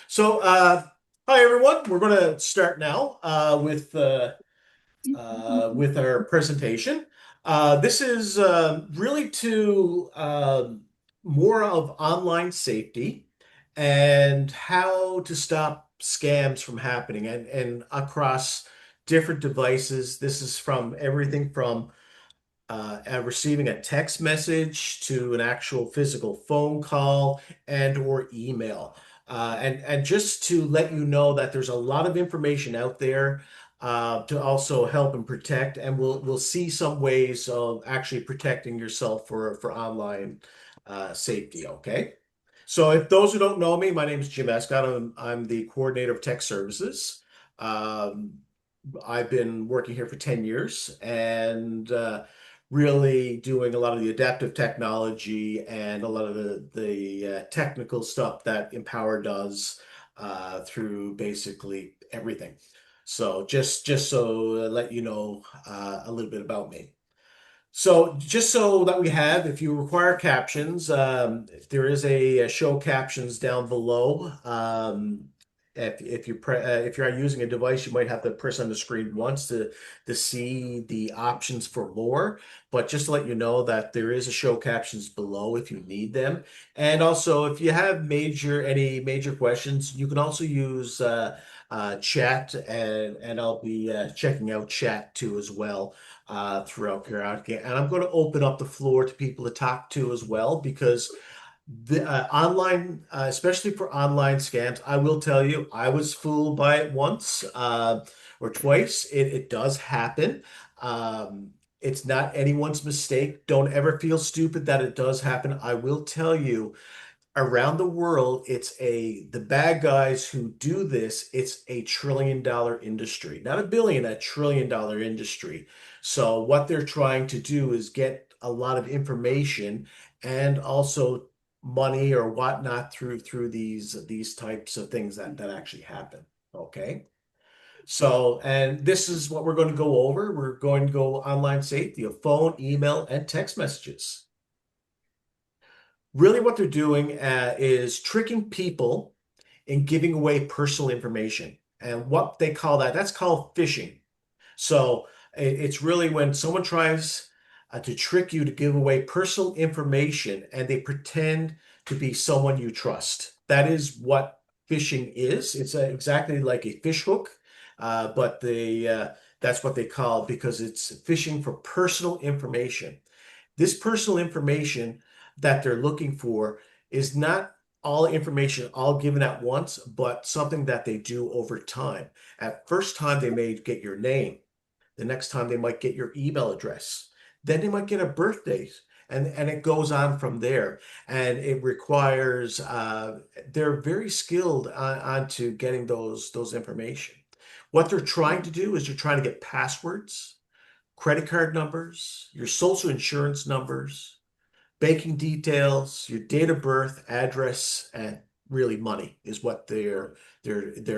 Hi everyone. We're going to start now with our presentation. This is really to more of online safety and how to stop scams from happening and across different devices. This is from everything from receiving a text message to an actual physical phone call and or email. And just to let you know that there's a lot of information out there to also help and protect, and we'll see some ways of actually protecting yourself for online safety. Okay. So if those who don't know me, my name is Jim Escott. I'm the coordinator of tech services. Um, I've been working here for 10 years and really doing a lot of the adaptive technology and a lot of the technical stuff that Empower does through basically everything. So just so let you know a little bit about me. So just so that we have, if you require captions, if there is a show captions down below. If you are using a device, you might have to press on the screen once to see the options for more. But just to let you know that there is a show captions below if you need them. And also, if you have any major questions, you can also use chat, and I'll be checking out chat too as well throughout karaoke. And I'm going to open up the floor to people to talk to as well because the online, especially for online scams, I will tell you, I was fooled by it once or twice. It does happen. It's not anyone's mistake. Don't ever feel stupid that it does happen. I will tell you, around the world, the bad guys who do this, it's a $1 trillion industry, not a billion, a $1 trillion industry. So what they're trying to do is get a lot of information and also money or whatnot through these types of things that actually happen. Okay. So, and this is what we're going to go over. We're going to go online safety of phone, email, and text messages. Really, what they're doing is tricking people and giving away personal information. And what they call that's called phishing. So it's really when someone tries to trick you to give away personal information and they pretend to be someone you trust. That is what phishing is. It's exactly like a fish hook, but that's what they call it because it's phishing for personal information. This personal information that they're looking for is not all information all given at once, but something that they do over time. At first time, they may get your name. The next time, they might get your email address. Then they might get a birth date. And it goes on from there. And it requires, they're very skilled onto getting those information. What they're trying to do is they're trying to get passwords, credit card numbers, your social insurance numbers, banking details, your date of birth, address, and really money is what they're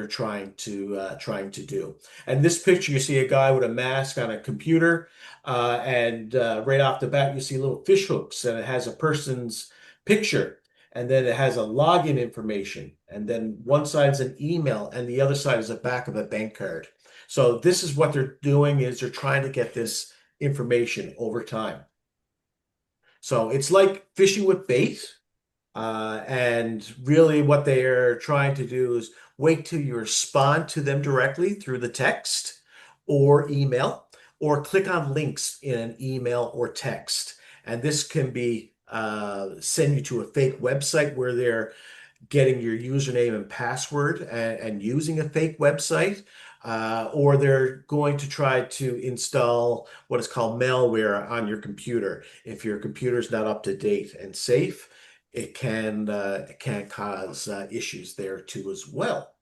trying to do. And this picture, you see a guy with a mask on a computer, and right off the bat, you see little fish hooks, and it has a person's picture, and then it has a login information, and then one side is an email, and the other side is the back of a bank card. So this is what they're doing is they're trying to get this information over time. So it's like fishing with bait. And really, what they are trying to do is wait till you respond to them directly through the text or email, or click on links in an email or text. And this can be send you to a fake website where they're getting your username and password and using a fake website, or they're going to try to install what is called malware on your computer. If your computer is not up to date and safe, it can cause issues there too as well.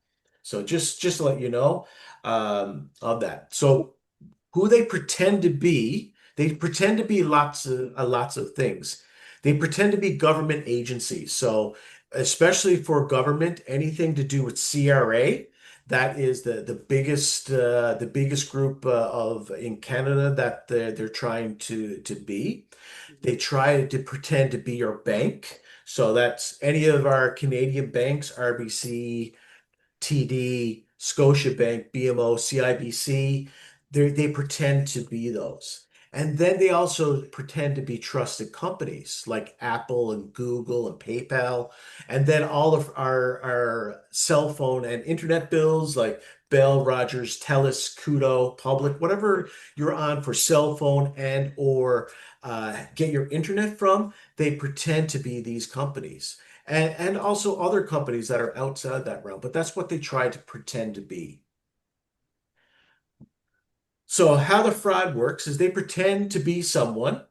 So just to let you know of that. So who they pretend to be lots of things. They pretend to be government agencies. So especially for government, anything to do with CRA, that is the biggest group of in Canada that they're trying to be. They try to pretend to be your bank. So that's any of our Canadian banks, RBC, TD, Scotiabank, BMO, CIBC. They pretend to be those. And then they also pretend to be trusted companies like Apple and Google and PayPal. And then all of our cell phone and internet bills like Bell, Rogers, Telus, Kudo, Public, whatever you're on for cell phone and or get your internet from, they pretend to be these companies. And also other companies that are outside that realm, but that's what they try to pretend to be. So how the fraud works is they pretend to be someone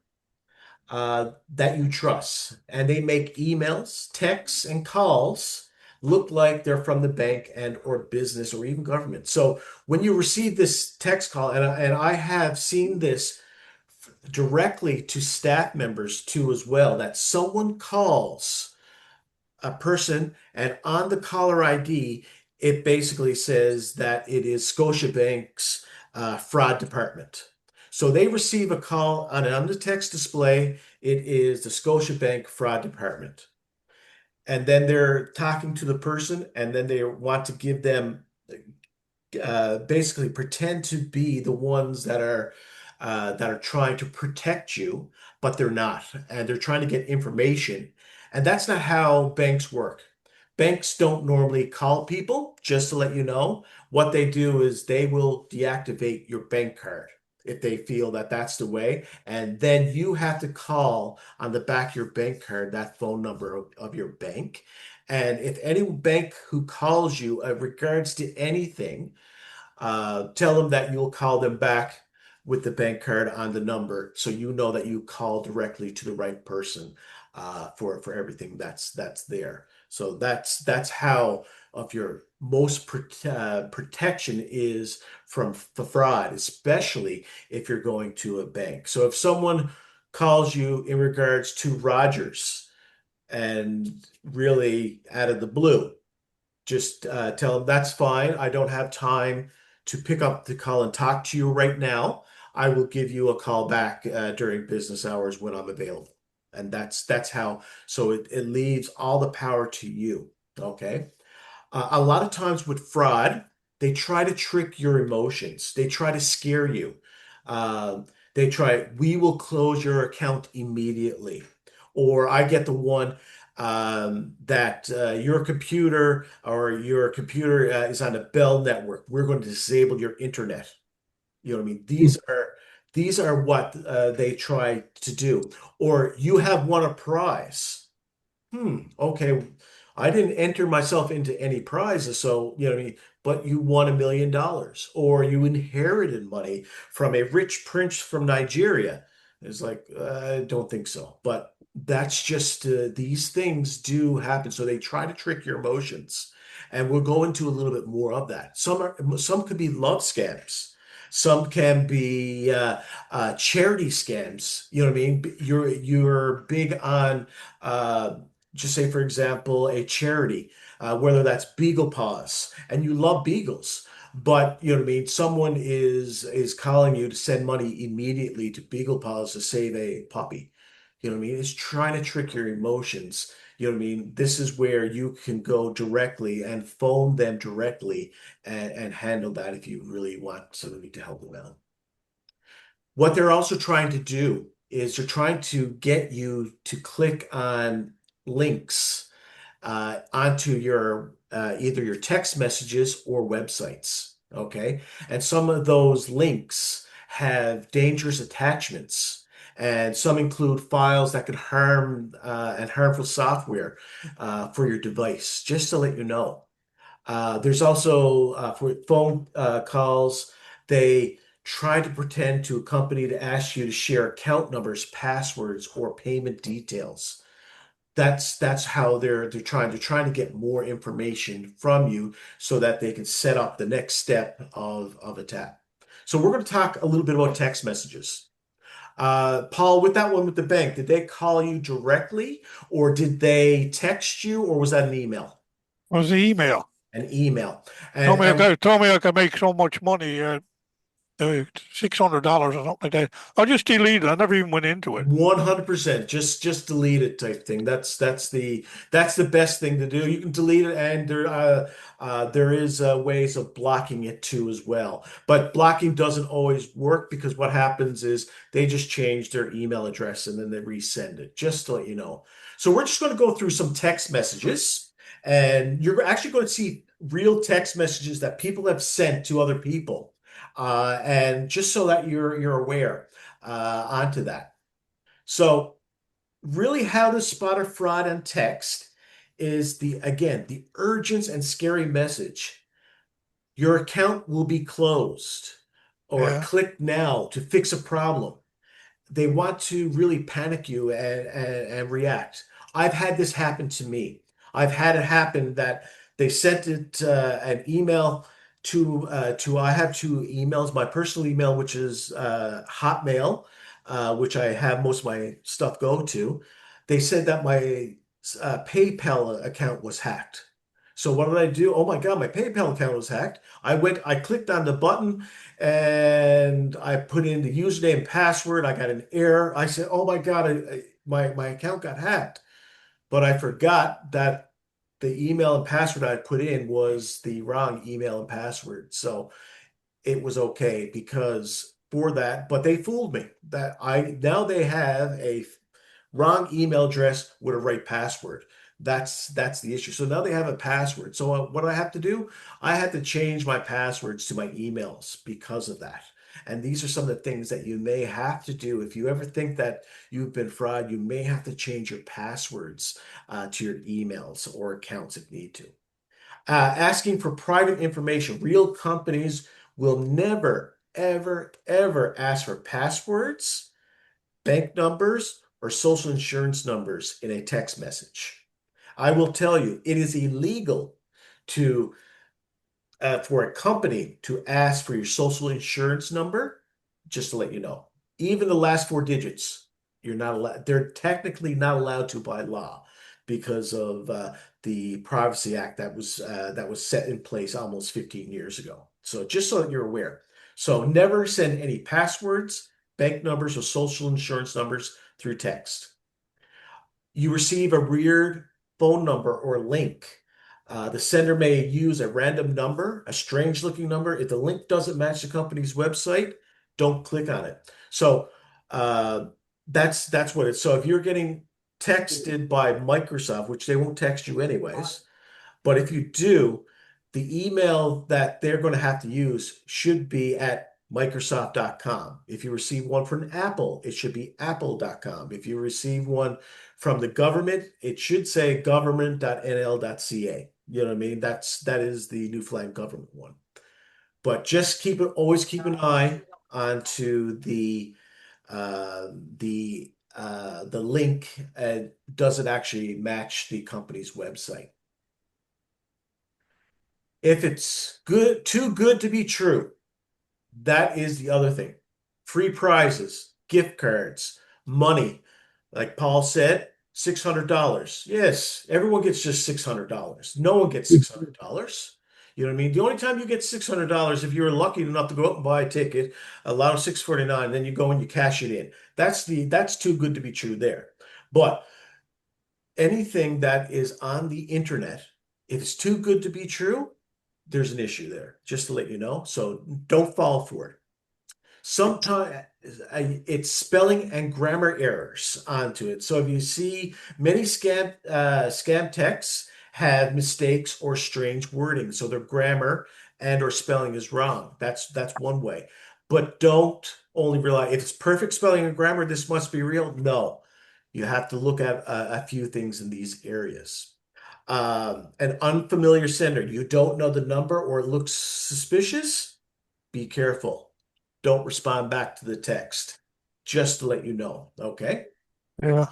that you trust, and they make emails, texts, and calls look like they're from the bank and or business or even government. So when you receive this text call, and I have seen this directly to staff members too as well, that someone calls a person, and on the caller ID, it basically says that it is Scotiabank's fraud department. So they receive a call on the text display. It is the Scotiabank fraud department. And then they're talking to the person, and then they want to give them basically pretend to be the ones that are trying to protect you, but they're not, and they're trying to get information. And that's not how banks work. Banks don't normally call people, just to let you know. What they do is they will deactivate your bank card if they feel that that's the way, and then you have to call on the back of your bank card that phone number of your bank. And if any bank who calls you regards to anything, tell them that you'll call them back with the bank card on the number, so you know that you call directly to the right person for everything that's there. So that's how of your most protection is from the fraud, especially if you're going to a bank. So if someone calls you in regards to Rogers and really out of the blue, just tell them that's fine. I don't have time to pick up the call and talk to you right now. I will give you a call back during business hours when I'm available. And that's how. So it leaves all the power to you. Okay. A lot of times with fraud, they try to trick your emotions. They try to scare you. They try, we will close your account immediately. Or I get the one that your computer is on a Bell network. We're going to disable your internet. You know what I mean? These are what they try to do. Or you have won a prize. Okay. I didn't enter myself into any prizes, so you know what I mean, but you won $1 million, or you inherited money from a rich prince from Nigeria. It's like, I don't think so. But that's just these things do happen. So they try to trick your emotions. And we'll go into a little bit more of that. Some could be love scams. Some can be charity scams. You know what I mean? You're big on just say, for example, a charity, whether that's Beagle Paws, and you love beagles, but you know what I mean. Someone is calling you to send money immediately to Beagle Paws to save a puppy. You know what I mean? It's trying to trick your emotions. You know what I mean? This is where you can go directly and phone them directly and handle that if you really want somebody to help them out. What they're also trying to do is they're trying to get you to click on links onto your either your text messages or websites. Okay. And some of those links have dangerous attachments, and some include files that could harm and harmful software for your device, just to let you know. There's also for phone calls, they try to pretend to a company to ask you to share account numbers, passwords, or payment details. That's how they're trying to get more information from you so that they can set up the next step of attack. So we're going to talk a little bit about text messages. Paul, with that one with the bank, did they call you directly, or did they text you, or was that an email? Was the email. An email. Told me And told me I could make so much money. $600 or something like that. I just deleted it. I never even went into it. 100%. Just delete it type thing. That's the best thing to do. You can delete it, and there is ways of blocking it too as well. But blocking doesn't always work because what happens is they just change their email address and then they resend it. Just to let you know. So we're just going to go through some text messages, and you're actually going to see real text messages that people have sent to other people, and just so that you're aware onto that. So, really, how to spot a fraud on text is the urgent and scary message. Your account will be closed, or Yeah. click now to fix a problem. They want to really panic you and react. I've had this happen to me. I've had it happen that they sent it an email to I have two emails. My personal email, which is Hotmail, which I have most of my stuff go to. They said that my PayPal account was hacked. So what did I do? Oh my God, my PayPal account was hacked. I clicked on the button and I put in the username and password. I got an error. I said, "Oh my God, my account got hacked." But I forgot that the email and password I put in was the wrong email and password. So it was okay because for that, but they fooled me. That I now they have a wrong email address with a right password. That's the issue. So now they have a password. So what do I have to do? I had to change my passwords to my emails because of that. And these are some of the things that you may have to do. If you ever think that you've been fraud, you may have to change your passwords to your emails or accounts if need to. Asking for private information. Real companies will never, ever, ever ask for passwords, bank numbers, or social insurance numbers in a text message. I will tell you, it is illegal to for a company to ask for your social insurance number, just to let you know. Even the last four digits, you're not allowed, they're technically not allowed to by law because of the Privacy Act that was set in place almost 15 years ago. So just so that you're aware. So never send any passwords, bank numbers, or social insurance numbers through text. You receive a weird phone number or link. The sender may use a random number, a strange looking number. If the link doesn't match the company's website, don't click on it. So uh, that's what it's. So if you're getting texted by Microsoft, which they won't text you anyways, but if you do, the email that they're going to have to use should be at Microsoft.com. If you receive one from Apple, it should be Apple.com. If you receive one from the government, it should say government.nl.ca. You know what I mean? That is the New Flag government one. But just always keep an eye onto uh, the link and does it actually match the company's website? If it's too good to be true, that is the other thing. Free prizes, gift cards, money. Like Paul said, $600. Yes, everyone gets just $600. No one gets $600. You know what I mean? The only time you get $600 if you're lucky enough to go out and buy a ticket, allow 649, then you go and you cash it in. That's too good to be true there. But anything that is on the internet, if it's too good to be true, there's an issue there, just to let you know. So don't fall for it. Sometimes it's spelling and grammar errors onto it. So if you see many scam texts have mistakes or strange wording, so their grammar and or spelling is wrong. That's one way. But don't only rely if it's perfect spelling and grammar, this must be real. No, you have to look at a few things in these areas. An unfamiliar sender, you don't know the number or it looks suspicious, be careful. Don't respond back to the text, just to let you know. Okay. Yeah.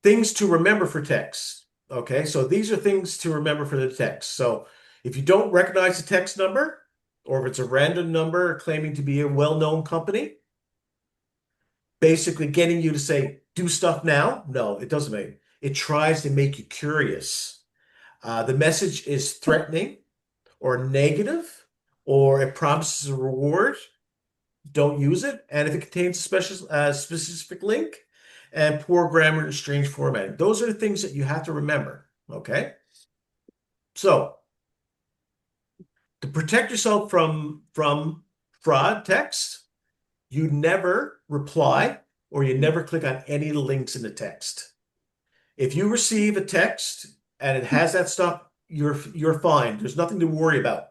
Things to remember for text. Okay. So these are things to remember for the text. So if you don't recognize the text number, or if it's a random number claiming to be a well-known company, basically getting you to say, do stuff now. No, it doesn't make it. It tries to make you curious. The message is threatening or negative or it promises a reward, don't use it. And if it contains a specific link and poor grammar and strange formatting, those are the things that you have to remember. Okay. So to protect yourself from fraud text, you never reply or you never click on any links in the text. If you receive a text and it has that stuff, you're fine. There's nothing to worry about.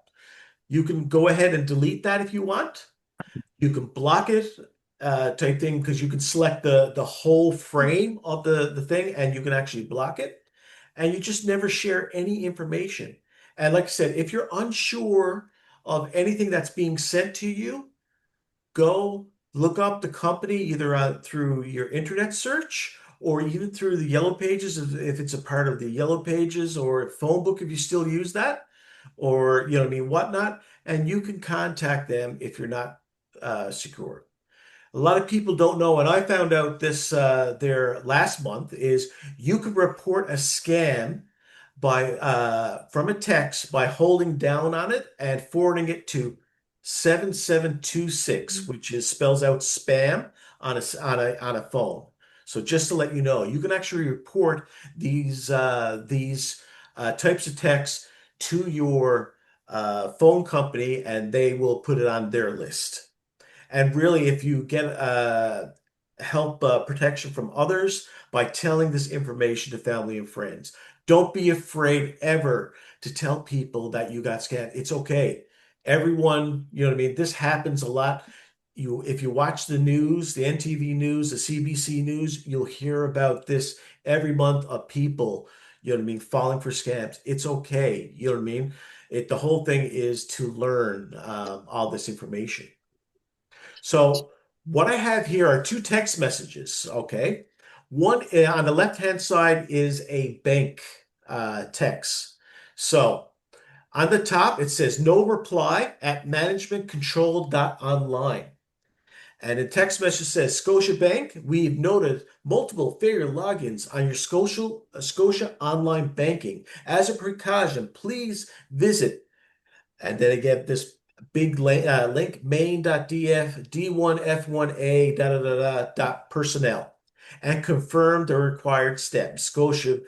You can go ahead and delete that if you want. You can block it, type thing, because you can select the whole frame of the thing and you can actually block it. And you just never share any information. And like I said, if you're unsure of anything that's being sent to you, go look up the company either through your internet search or even through the yellow pages if it's a part of the yellow pages or phone book if you still use that or you know what I mean whatnot, and you can contact them if you're not secure. A lot of people don't know, and I found out this there last month, is you could report a scam by from a text by holding down on it and forwarding it to 7726, which is spells out spam on a phone. So just to let you know, you can actually report these types of texts to your phone company, and they will put it on their list. And really, if you get help protection from others by telling this information to family and friends, don't be afraid ever to tell people that you got scammed. It's okay. Everyone, you know what I mean? This happens a lot. If you watch the news, the NTV news, the CBC news, you'll hear about this every month of people, you know what I mean, falling for scams. It's okay. You know what I mean? The whole thing is to learn all this information. So what I have here are two text messages, okay? One on the left-hand side is a bank text. So on the top, it says no reply at managementcontrol.online. And the text message says, Scotiabank, we've noted multiple failure logins on your Scotia online banking. As a precaution, please visit and then again, this big link main.df d1f1a da da da da dot personnel and confirm the required steps. Scotia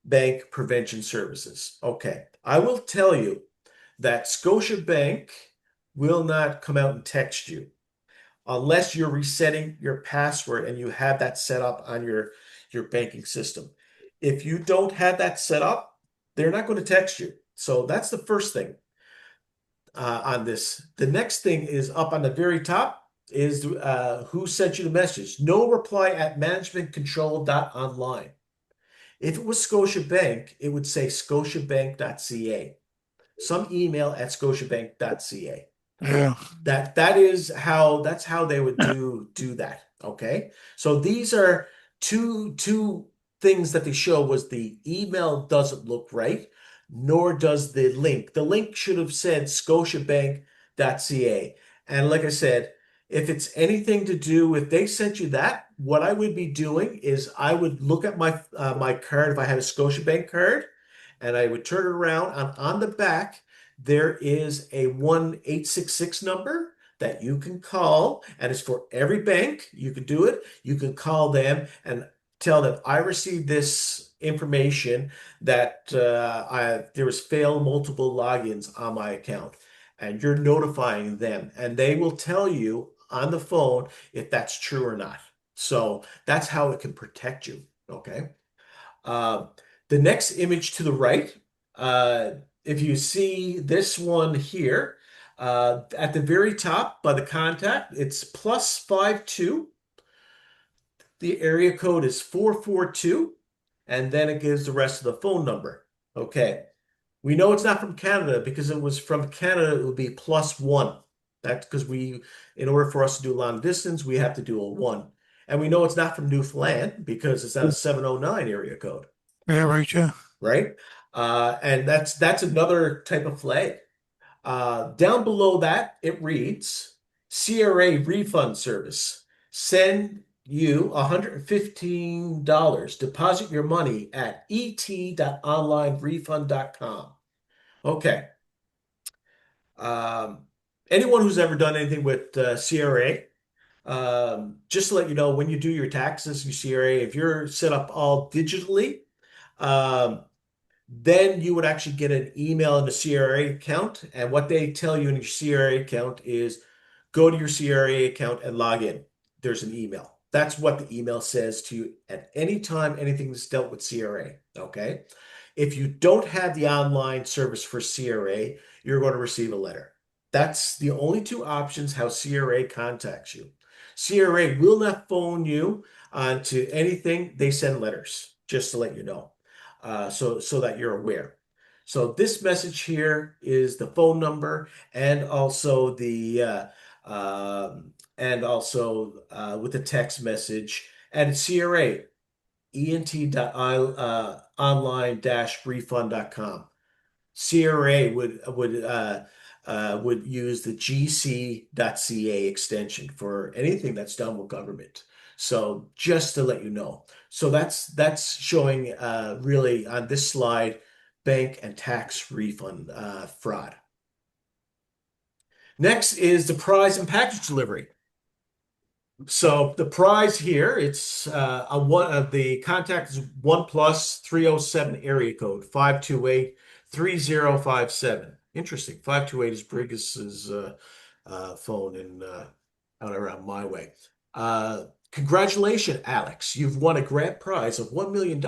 Bank Prevention Services. Okay, I will tell you that Scotia Bank will not come out and text you unless you're resetting your password and you have that set up on your banking system. If you don't have that set up, they're not going to text you. So that's the first thing on this. The next thing is up on the very top is who sent you the message. No reply at managementcontrol.online. If it was Scotiabank, it would say scotiabank.ca. Some email at scotiabank.ca. Yeah. That's how they would do that. Okay. So these are two things that they show was the email doesn't look right, nor does the link. The link should have said scotiabank.ca. And like I said, if it's anything to do if they sent you that, what I would be doing is I would look at my card if I had a Scotiabank card, and I would turn it around and on the back there is a 1-866 number that you can call, and it's for every bank. You can do it. You can call them and tell them I received this information that there was failed multiple logins on my account, and you're notifying them, and they will tell you on the phone if that's true or not. So that's how it can protect you. Okay. Uh, the next image to the right, uh, if you see this one here, at the very top by the contact, it's +52. The area code is 442, and then it gives the rest of the phone number. Okay. We know it's not from Canada because it was from Canada, it would be +1. That's because in order for us to do long distance, we have to do a one. And we know it's not from Newfoundland because it's not a 709 area code, Yeah, right, yeah. right? And that's another type of flag. Down below that, it reads CRA refund service. Send you $115. Deposit your money at et.onlinerefund.com. Okay. Um, Anyone who's ever done anything with CRA, just to let you know, when you do your taxes, your CRA, if you're set up all digitally, um, then you would actually get an email in the CRA account. And what they tell you in your CRA account is go to your CRA account and log in. There's an email. That's what the email says to you at any time anything that's dealt with CRA. Okay. If you don't have the online service for CRA, you're going to receive a letter. That's the only two options how CRA contacts you. CRA will not phone you onto anything. They send letters, just to let you know, so that you're aware. So this message here is the phone number and also with the text message and CRA ent.online-refund.com. CRA would use the gc.ca extension for anything that's done with government. So just to let you know. So that's showing really on this slide bank and tax refund fraud. Next is the prize and package delivery. So the prize here, it's a one of the contact is OnePlus 307 area code 528-3057. Interesting. 528 is Briggs's phone in out around my way. Congratulations, Alex. You've won a grand prize of $1 million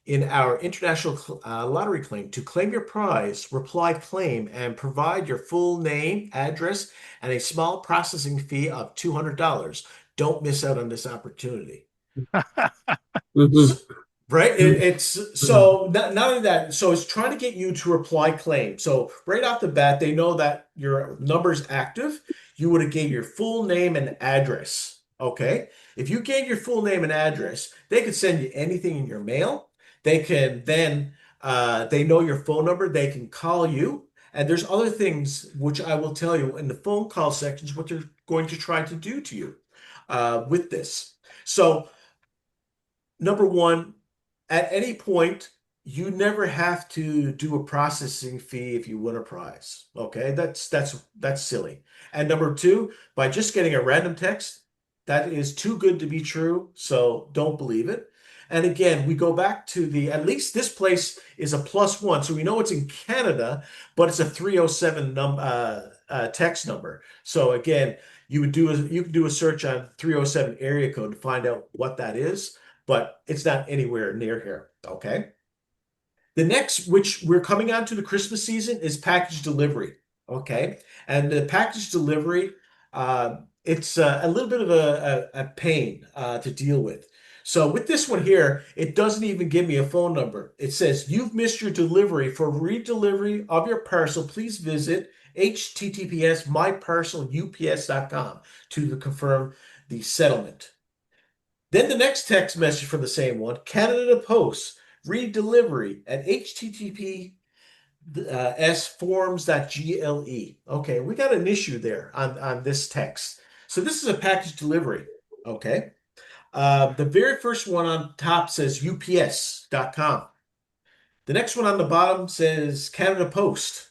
in our international lottery claim. To claim your prize, reply claim and provide your full name, address, and a small processing fee of $200. Don't miss out on this opportunity. So, Mhm. right? It's so not only that, so it's trying to get you to reply claim. So right off the bat, they know that your number's active. You would have gave your full name and address. Okay. If you gave your full name and address, they could send you anything in your mail. They can then they know your phone number, they can call you. And there's other things which I will tell you in the phone call sections what they're going to try to do to you with this. So number one, at any point, you never have to do a processing fee if you win a prize. Okay, that's silly. And number two, by just getting a random text, that is too good to be true, so don't believe it. And again, we go back to the at least this place is a +1, so we know it's in Canada, but it's a 307 text number. So again, you can do a search on 307 area code to find out what that is, but it's not anywhere near here. Okay. The next, which we're coming on to the Christmas season, is package delivery. Okay. And the package delivery, it's a little bit of a pain to deal with. So with this one here, it doesn't even give me a phone number. It says, you've missed your delivery. For redelivery of your parcel, please visit https myparcelups.com to confirm the settlement. Then the next text message from the same one, Canada Post, read delivery at https forms.gle. Okay, we got an issue there on this text. So this is a package delivery. Okay. The very first one on top says ups.com. The next one on the bottom says Canada Post.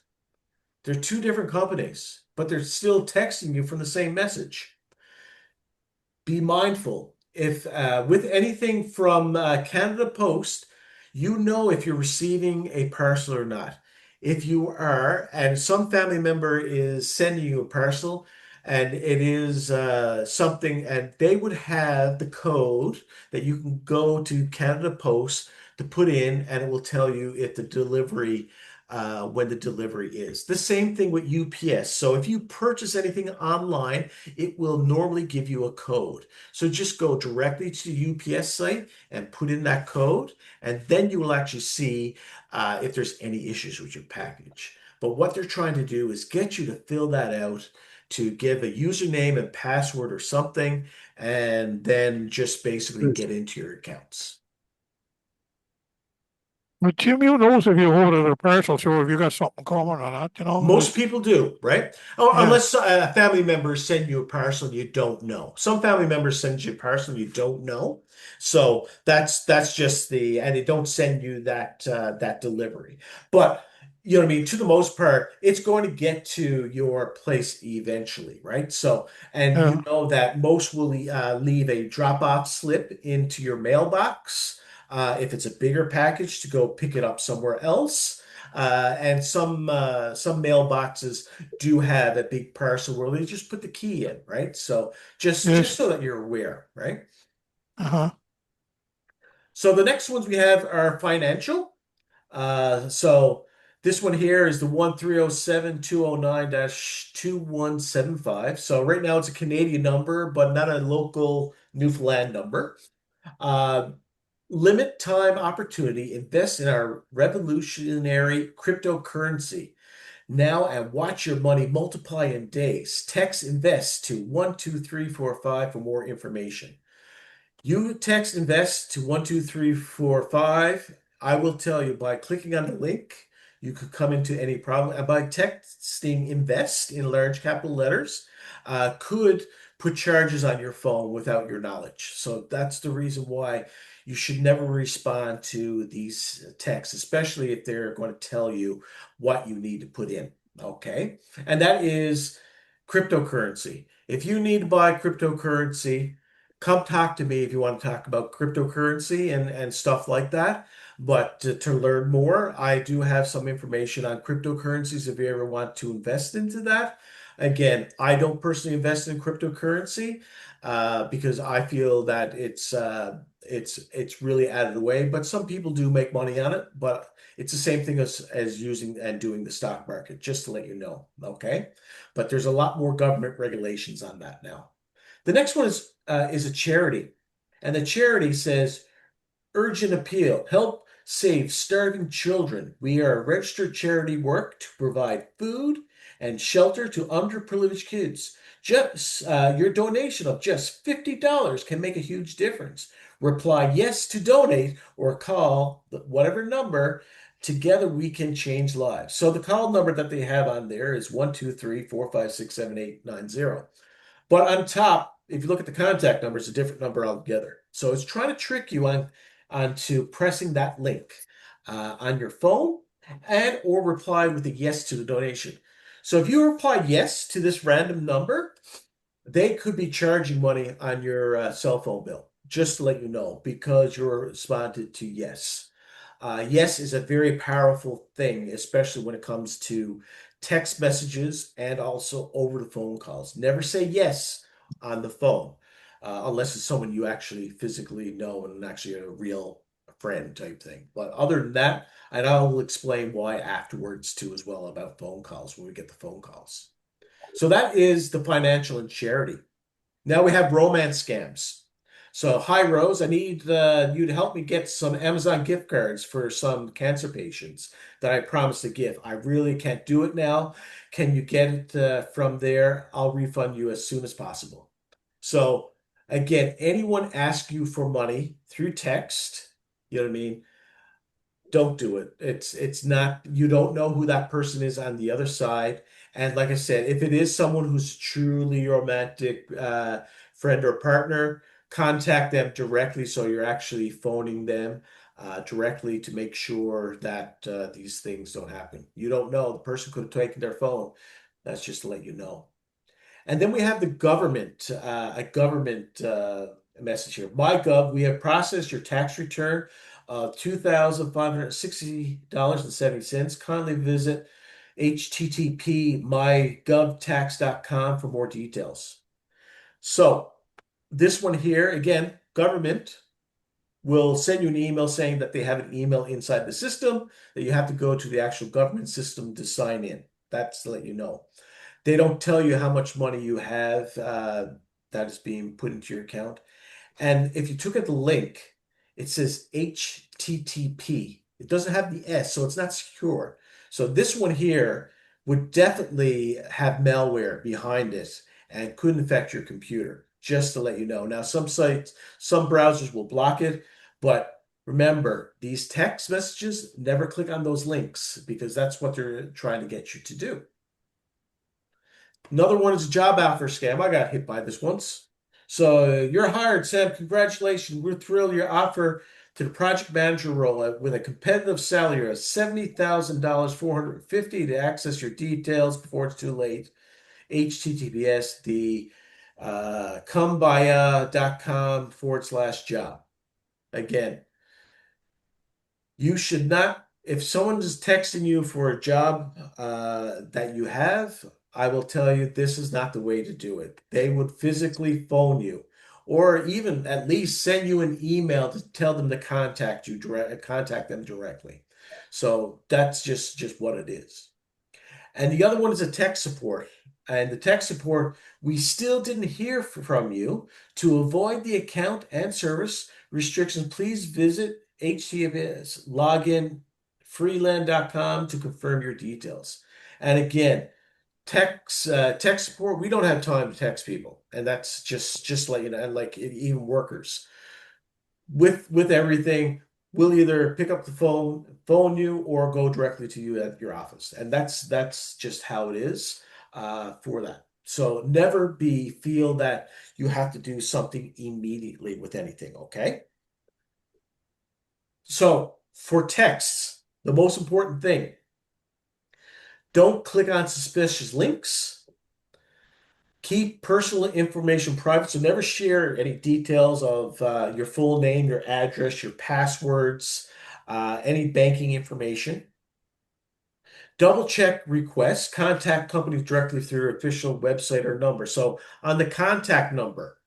They're two different companies, but they're still texting you from the same message. Be mindful. If with anything from Canada Post, you know if you're receiving a parcel or not. If you are, and some family member is sending you a parcel, and it is something, and they would have the code that you can go to Canada Post to put in, and it will tell you if the delivery, when the delivery is. The same thing with UPS. So if you purchase anything online, it will normally give you a code. So just go directly to the UPS site and put in that code, and then you will actually see if there's any issues with your package. But what they're trying to do is get you to fill that out, to give a username and password or something, and then just basically get into your accounts. But Jim, you knows if you ordered a parcel, so if you got something coming or not, Most people do, right? Or yeah. unless a family member send you a parcel you don't know. Some family members send you a parcel you don't know. So that's just and they don't send you that delivery. But you know what I mean? To the most part, it's going to get to your place eventually, right? So, and you Yeah. know that most will leave a drop-off slip into your mailbox if it's a bigger package to go pick it up somewhere else. And some mailboxes do have a big parcel where they just put the key in, right? So just Yes. so that you're aware, right? Uh-huh. So the next ones we have are financial. So this one here is the 1307209-2175. So right now it's a Canadian number, but not a local Newfoundland number. Uh, Limit time opportunity. Invest in our revolutionary cryptocurrency now and watch your money multiply in days. Text invest to 12345 for more information. You text invest to 12345. I will tell you by clicking on the link, you could come into any problem. And by texting invest in large capital letters, could put charges on your phone without your knowledge. So that's the reason why you should never respond to these texts, especially if they're going to tell you what you need to put in. Okay. And that is cryptocurrency. If you need to buy cryptocurrency, come talk to me if you want to talk about cryptocurrency and stuff like that. But to learn more, I do have some information on cryptocurrencies if you ever want to invest into that. Again, I don't personally invest in cryptocurrency because I feel that it's really out of the way. But some people do make money on it. But it's the same thing as using and doing the stock market, just to let you know. Okay. But there's a lot more government regulations on that now. The next one is a charity, and the charity says urgent appeal, help save starving children. We are a registered charity work to provide food and shelter to underprivileged kids. Just your donation of just $50 can make a huge difference. Reply yes to donate or call whatever number. Together we can change lives. So the call number that they have on there is 123-456-7890. But on top, if you look at the contact number, it's a different number altogether. So it's trying to trick you onto pressing that link on your phone and or reply with a yes to the donation. So if you reply yes to this random number, they could be charging money on your cell phone bill, just to let you know, because you're responded to yes. Yes is a very powerful thing, especially when it comes to text messages and also over the phone calls. Never say yes on the phone unless it's someone you actually physically know and actually a real friend type thing. But other than that, and I'll explain why afterwards too, as well, about phone calls when we get the phone calls. So that is the financial and charity. Now we have romance scams. So, hi Rose, I need you to help me get some Amazon gift cards for some cancer patients that I promised to give. I really can't do it now. Can you get it from there? I'll refund you as soon as possible. So, again, anyone ask you for money through text, you know what I mean? Don't do it. It's not, you don't know who that person is on the other side. And like I said, if it is someone who's truly romantic friend or partner, contact them directly so you're actually phoning them directly to make sure that these things don't happen. You don't know. The person could have taken their phone. That's just to let you know. And then we have the government, a government message here. MyGov, we have processed your tax return of $2,560.70. Kindly visit http mygovtax.com for more details. So this one here, again, government will send you an email saying that they have an email inside the system that you have to go to the actual government system to sign in. That's to let you know. They don't tell you how much money you have that is being put into your account. And if you took at the link, it says HTTP. It doesn't have the S, so it's not secure. So this one here would definitely have malware behind it and could infect your computer, just to let you know. Now, some sites, some browsers will block it, but remember, these text messages, never click on those links because that's what they're trying to get you to do. Another one is a job offer scam. I got hit by this once. So you're hired, Sam. Congratulations. We're thrilled your offer to the project manager role with a competitive salary of $70,000, 450 to access your details before it's too late. HTTPS, the combaya.com/job. Again, you should not, if someone is texting you for a job that you have, I will tell you this is not the way to do it. They would physically phone you or even at least send you an email to tell them to contact them directly. So that's just what it is. And the other one is a tech support. And the tech support, we still didn't hear from you. To avoid the account and service restrictions, please visit HTTPS login freeland.com to confirm your details. And again, tech support, we don't have time to text people. And that's just like, you know, and like even workers with everything, we'll either pick up the phone you, or go directly to you at your office, and that's just how it is for that. So never be feel that you have to do something immediately with anything. Okay. So for texts, the most important thing: don't click on suspicious links. Keep personal information private, so never share any details of your full name, your address, your passwords, any banking information. Double check requests. Contact companies directly through their official website or number. So on the contact number,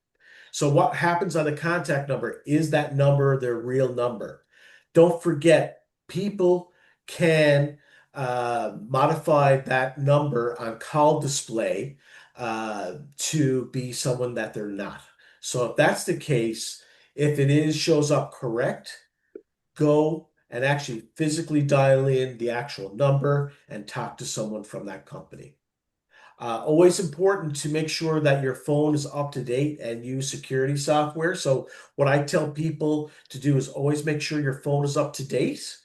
so what happens on the contact number? Is that number their real number? Don't forget, people can modify that number on call display to be someone that they're not. So if that's the case, if it is shows up correct, go and actually physically dial in the actual number and talk to someone from that company. Always important to make sure that your phone is up to date and use security software. So what I tell people to do is always make sure your phone is up to date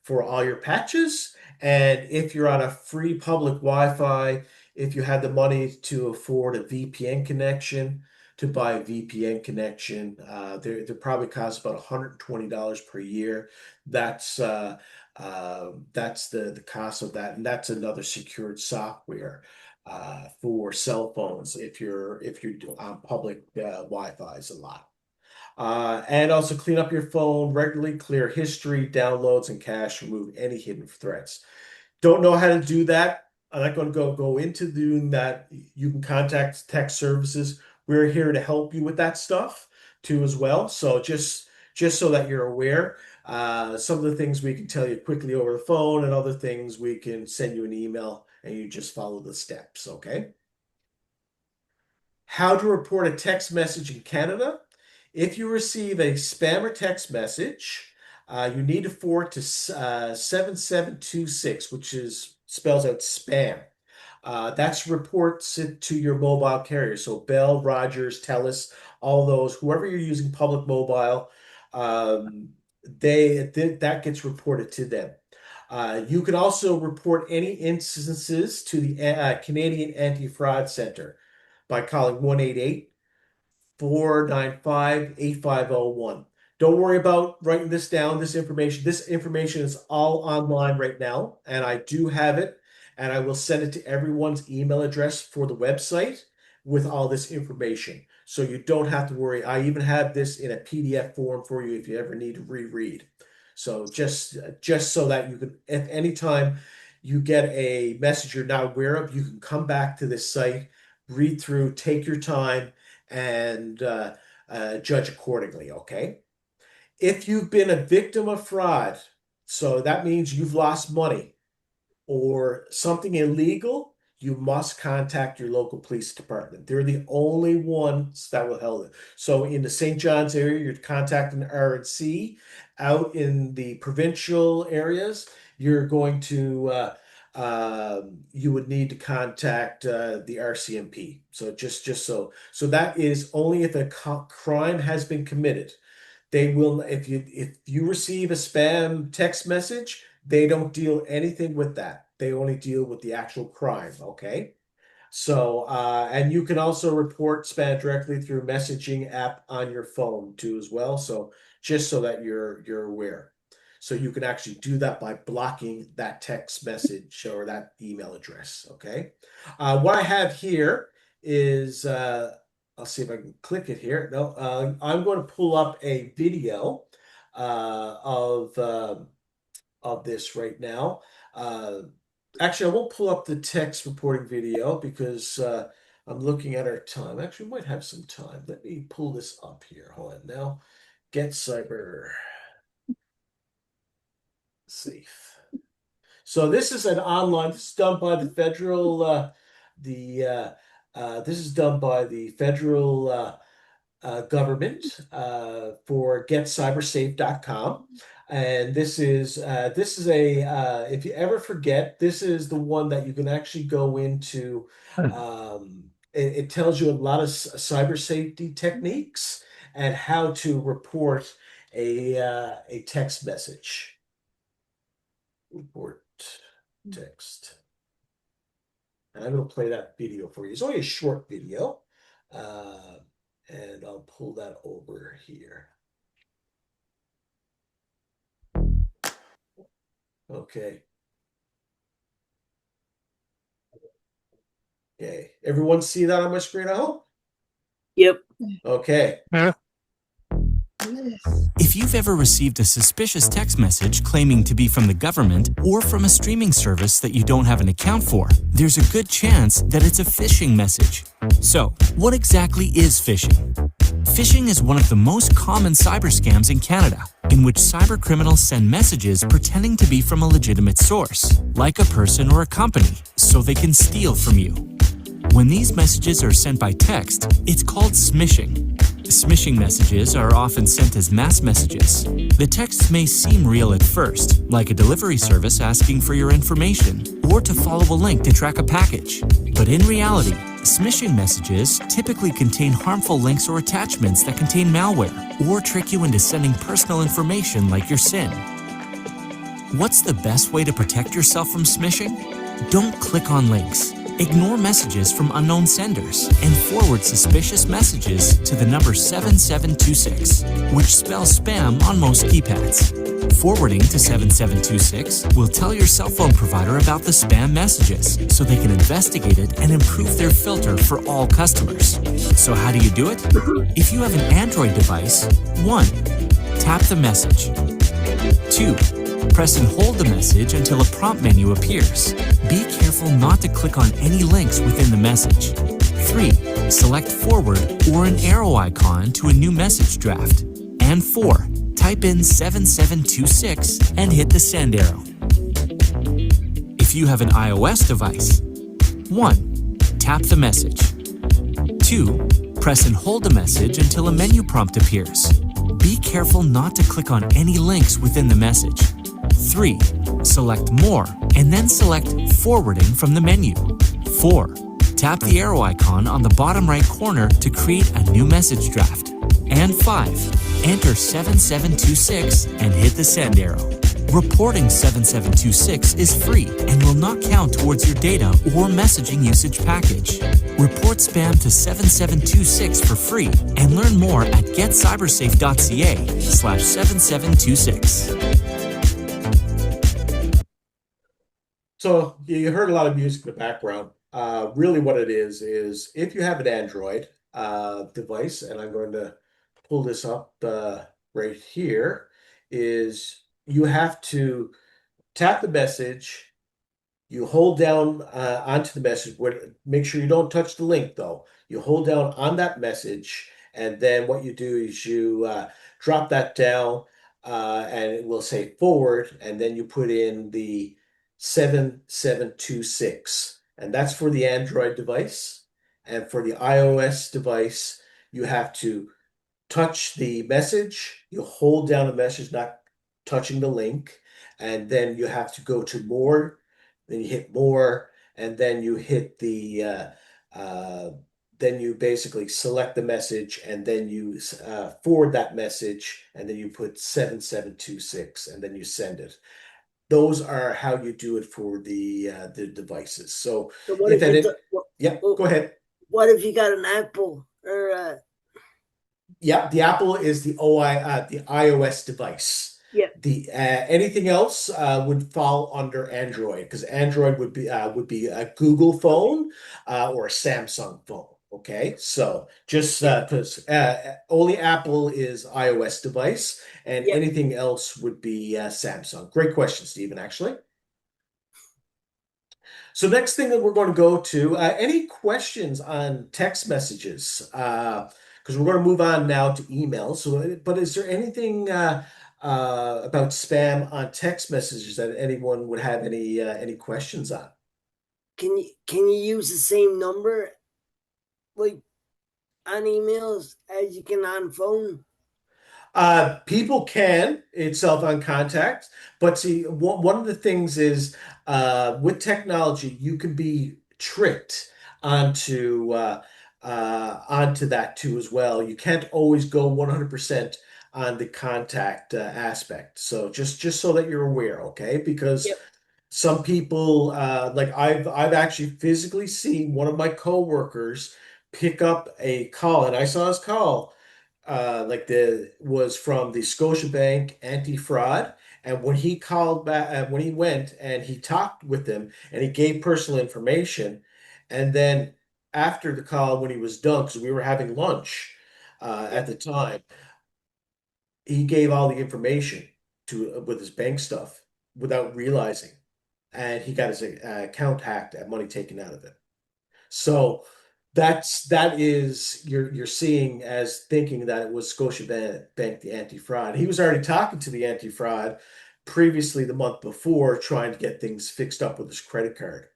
for all your patches. And if you're on a free public Wi-Fi, if you had the money to afford a VPN connection, to buy a VPN connection, they probably cost about $120 per year. That's the cost of that, and that's another secured software for cell phones if you're on public Wi-Fi's a lot. And also clean up your phone regularly, clear history, downloads, and cache, remove any hidden threats. Don't know how to do that? I'm not going to go into doing that. You can contact tech services. We're here to help you with that stuff too as well. So just so that you're aware, some of the things we can tell you quickly over the phone, and other things we can send you an email and you just follow the steps. Okay. How to report a text message in Canada. If you receive a spam or text message, you need to forward to 7726, which is spells out spam. That's reports it to your mobile carrier. So Bell, Rogers, Telus, all those, whoever you're using public mobile, um, that gets reported to them. You can also report any instances to the Canadian Anti-Fraud Center by calling 1-888-495-8501. Don't worry about writing this down, this information. This information is all online right now, and I do have it, and I will send it to everyone's email address for the website with all this information. So you don't have to worry. I even have this in a PDF form for you if you ever need to reread. So just so that you can, if anytime you get a message you're not aware of, you can come back to this site, read through, take your time, and judge accordingly. Okay. If you've been a victim of fraud, so that means you've lost money or something illegal, you must contact your local police department. They're the only ones that will help it. So in the St. John's area, you're contacting RNC. Out in the provincial areas, you're going to you would need to contact the RCMP. So just so that is only if a crime has been committed. They will, if you receive a spam text message, they don't deal anything with that. They only deal with the actual crime. Okay. So, and you can also report spam directly through messaging app on your phone too as well. So just so that you're aware. So you can actually do that by blocking that text message or that email address. Okay. What I have here is I'll see if I can click it here. No, I'm going to pull up a video uh, of uh, of this right now. Uh, Actually, I won't pull up the text reporting video because I'm looking at our time. Actually, we might have some time. Let me pull this up here. Hold on now. Get cyber safe. So this is an online. This is done by the federal. The This is done by the federal government for getcybersafe.com. And this is a if you ever forget, this is the one that you can actually go into. It tells you a lot of cyber safety techniques and how to report a text message. Report text. And I'm going to play that video for you. It's only a short video. Uh, and I'll pull that over here. Okay. Okay. Everyone see that on my screen, I hope? Yep. Okay. Yeah. If you've ever received a suspicious text message claiming to be from the government or from a streaming service that you don't have an account for, there's a good chance that it's a phishing message. So, what exactly is phishing? Phishing is one of the most common cyber scams in Canada, in which cyber criminals send messages pretending to be from a legitimate source, like a person or a company, so they can steal from you. When these messages are sent by text, it's called smishing. Smishing messages are often sent as mass messages. The texts may seem real at first, like a delivery service asking for your information, or to follow a link to track a package. But in reality, smishing messages typically contain harmful links or attachments that contain malware, or trick you into sending personal information like your SIN. What's the best way to protect yourself from smishing? Don't click on links. Ignore messages from unknown senders and forward suspicious messages to the number 7726, which spells spam on most keypads. Forwarding to 7726 will tell your cell phone provider about the spam messages so they can investigate it and improve their filter for all customers. So how do you do it? If you have an Android device, 1. Tap the message. 2. Press and hold the message until a prompt menu appears. Be careful not to click on any links within the message. 3. Select forward or an arrow icon to a new message draft. And 4. Type in 7726 and hit the send arrow. If you have an iOS device, 1. Tap the message. 2. Press and hold the message until a menu prompt appears. Be careful not to click on any links within the message. 3. Select More and then select Forwarding from the menu. 4. Tap the arrow icon on the bottom right corner to create a new message draft. And 5. Enter 7726 and hit the send arrow. Reporting 7726 is free and will not count towards your data or messaging usage package. Report spam to 7726 for free and learn more at getcybersafe.ca/7726. So you heard a lot of music in the background. Really what it is if you have an Android device, and I'm going to pull this up right here, is you have to tap the message, you hold down onto the message, make sure you don't touch the link though. You hold down on that message, and then what you do is you drop that down and it will say forward, and then you put in the 7726, and that's for the Android device. And for the iOS device, you have to touch the message, you hold down the message, not touching the link, and then you have to go to more, then you hit more, and then you hit then you basically select the message, and then you forward that message, and then you put 7726, and then you send it. Those are how you do it for the devices. So what if if that it's it, yeah, go ahead. what if you got an Apple or Yeah, the Apple is the iOS device. Yep. The anything else would fall under Android because Android would be a Google phone or a Samsung phone. Okay, so just Yep. because only Apple is iOS device, and Yep. anything else would be Samsung. Great question, Stephen. Actually. So next thing that we're going to go to, any questions on text messages? Because we're going to move on now to emails. So, but is there anything about spam on text messages that anyone would have any questions on? Can you use the same number like on emails as you can on phone? People can itself on contact, but see, one of the things is with technology, you can be tricked onto onto that too as well. You can't always go 100% on the contact aspect. So just so that you're aware, okay? Because Yep. some people like I've actually physically seen one of my coworkers pick up a call, and I saw his call like the was from the Scotiabank anti-fraud. And when he called back, when he went and he talked with them and he gave personal information, and then after the call, when he was done, because we were having lunch at Yep. the time, he gave all the information to with his bank stuff without realizing, and he got his account hacked and money taken out of it. So that is you're seeing as thinking that it was Scotiabank the anti-fraud. He was already talking to the anti-fraud previously the month before, trying to get things fixed up with his credit card.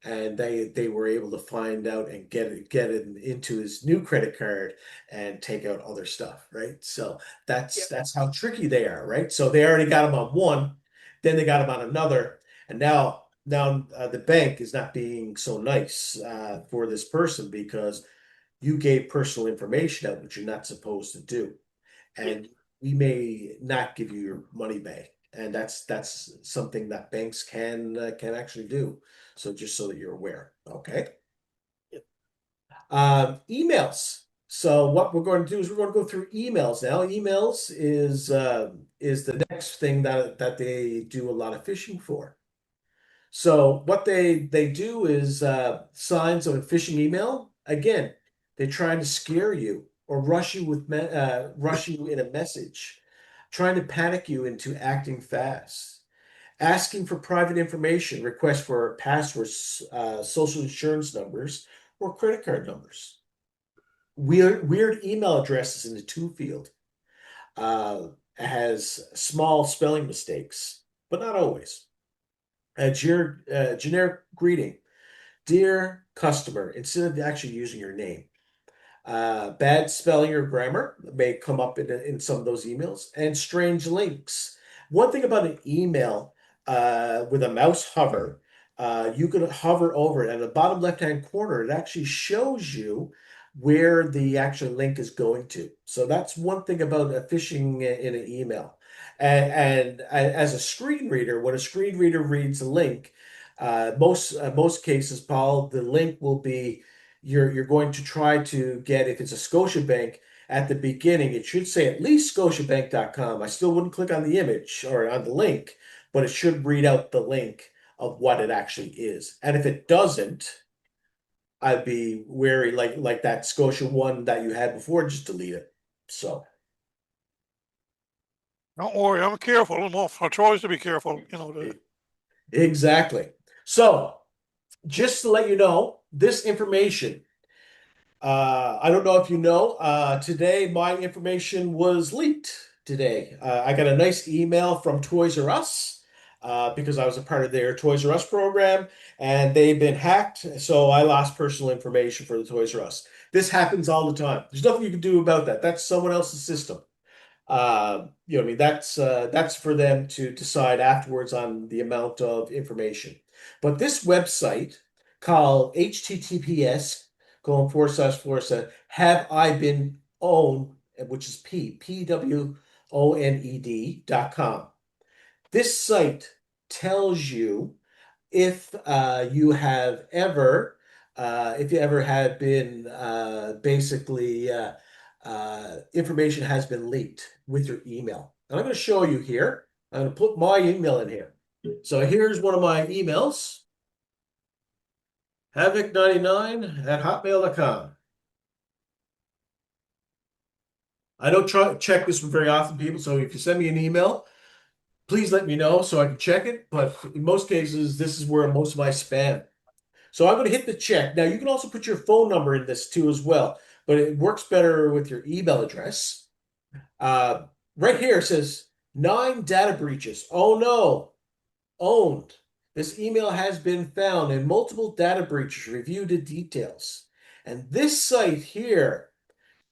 And they were able to find out and get it into his new credit card and take out other stuff, right? So that's Yep. that's how tricky they are, right? So they already got him on one, then they got him on another, and now the bank is not being so nice for this person because you gave personal information out, which you're not supposed to do, Yep. and we may not give you your money back, and that's something that banks can actually do. So just so that you're aware, okay? Yep. Emails. So what we're going to do is we're going to go through emails now. Emails is the next thing that they do a lot of phishing for. So what they do is signs of a phishing email. Again, they're trying to scare you or rush you in a message, trying to panic you into acting fast, asking for private information, request for passwords, social insurance numbers, or credit card numbers. Weird email addresses in the to field has small spelling mistakes, but not always. Generic greeting. Dear customer, instead of actually using your name. Bad spelling or grammar may come up in some of those emails, and strange links. One thing about an email with a mouse hover, you can hover over it. At the bottom left-hand corner, it actually shows you where the actual link is going to. So that's one thing about a phishing in an email. And as a screen reader, when a screen reader reads a link, most cases, Paul, the link will be you're going to try to get, if it's a Scotiabank at the beginning, it should say at least scotiabank.com. I still wouldn't click on the image or on the link, but it should read out the link of what it actually is. And if it doesn't, I'd be wary, like that Scotia one that you had before, just delete it. So Don't worry, I'm careful enough. I try to be careful, exactly. So just to let you know, this information, I don't know if you know, today my information was leaked today. I got a nice email from Toys R Us because I was a part of their Toys R Us program, and they've been hacked, so I lost personal information for the Toys R Us. This happens all the time. There's nothing you can do about that. That's someone else's system. You know, what I mean, that's for them to decide afterwards on the amount of information. But this website called HTTPS :// have I been owned, which is PWONED.com. This site tells you if you ever have been basically information has been leaked with your email. And I'm going to show you here. I'm going to put my email in here. So here's one of my emails, havoc99@hotmail.com. I don't check this one very often, people. So if you send me an email, please let me know so I can check it. But in most cases, this is where most of my spam. So I'm going to hit the check. Now, you can also put your phone number in this too as well, but it works better with your email address. Right here it says 9 data breaches. Oh no, owned. This email has been found and multiple data breaches. Review the details. And this site here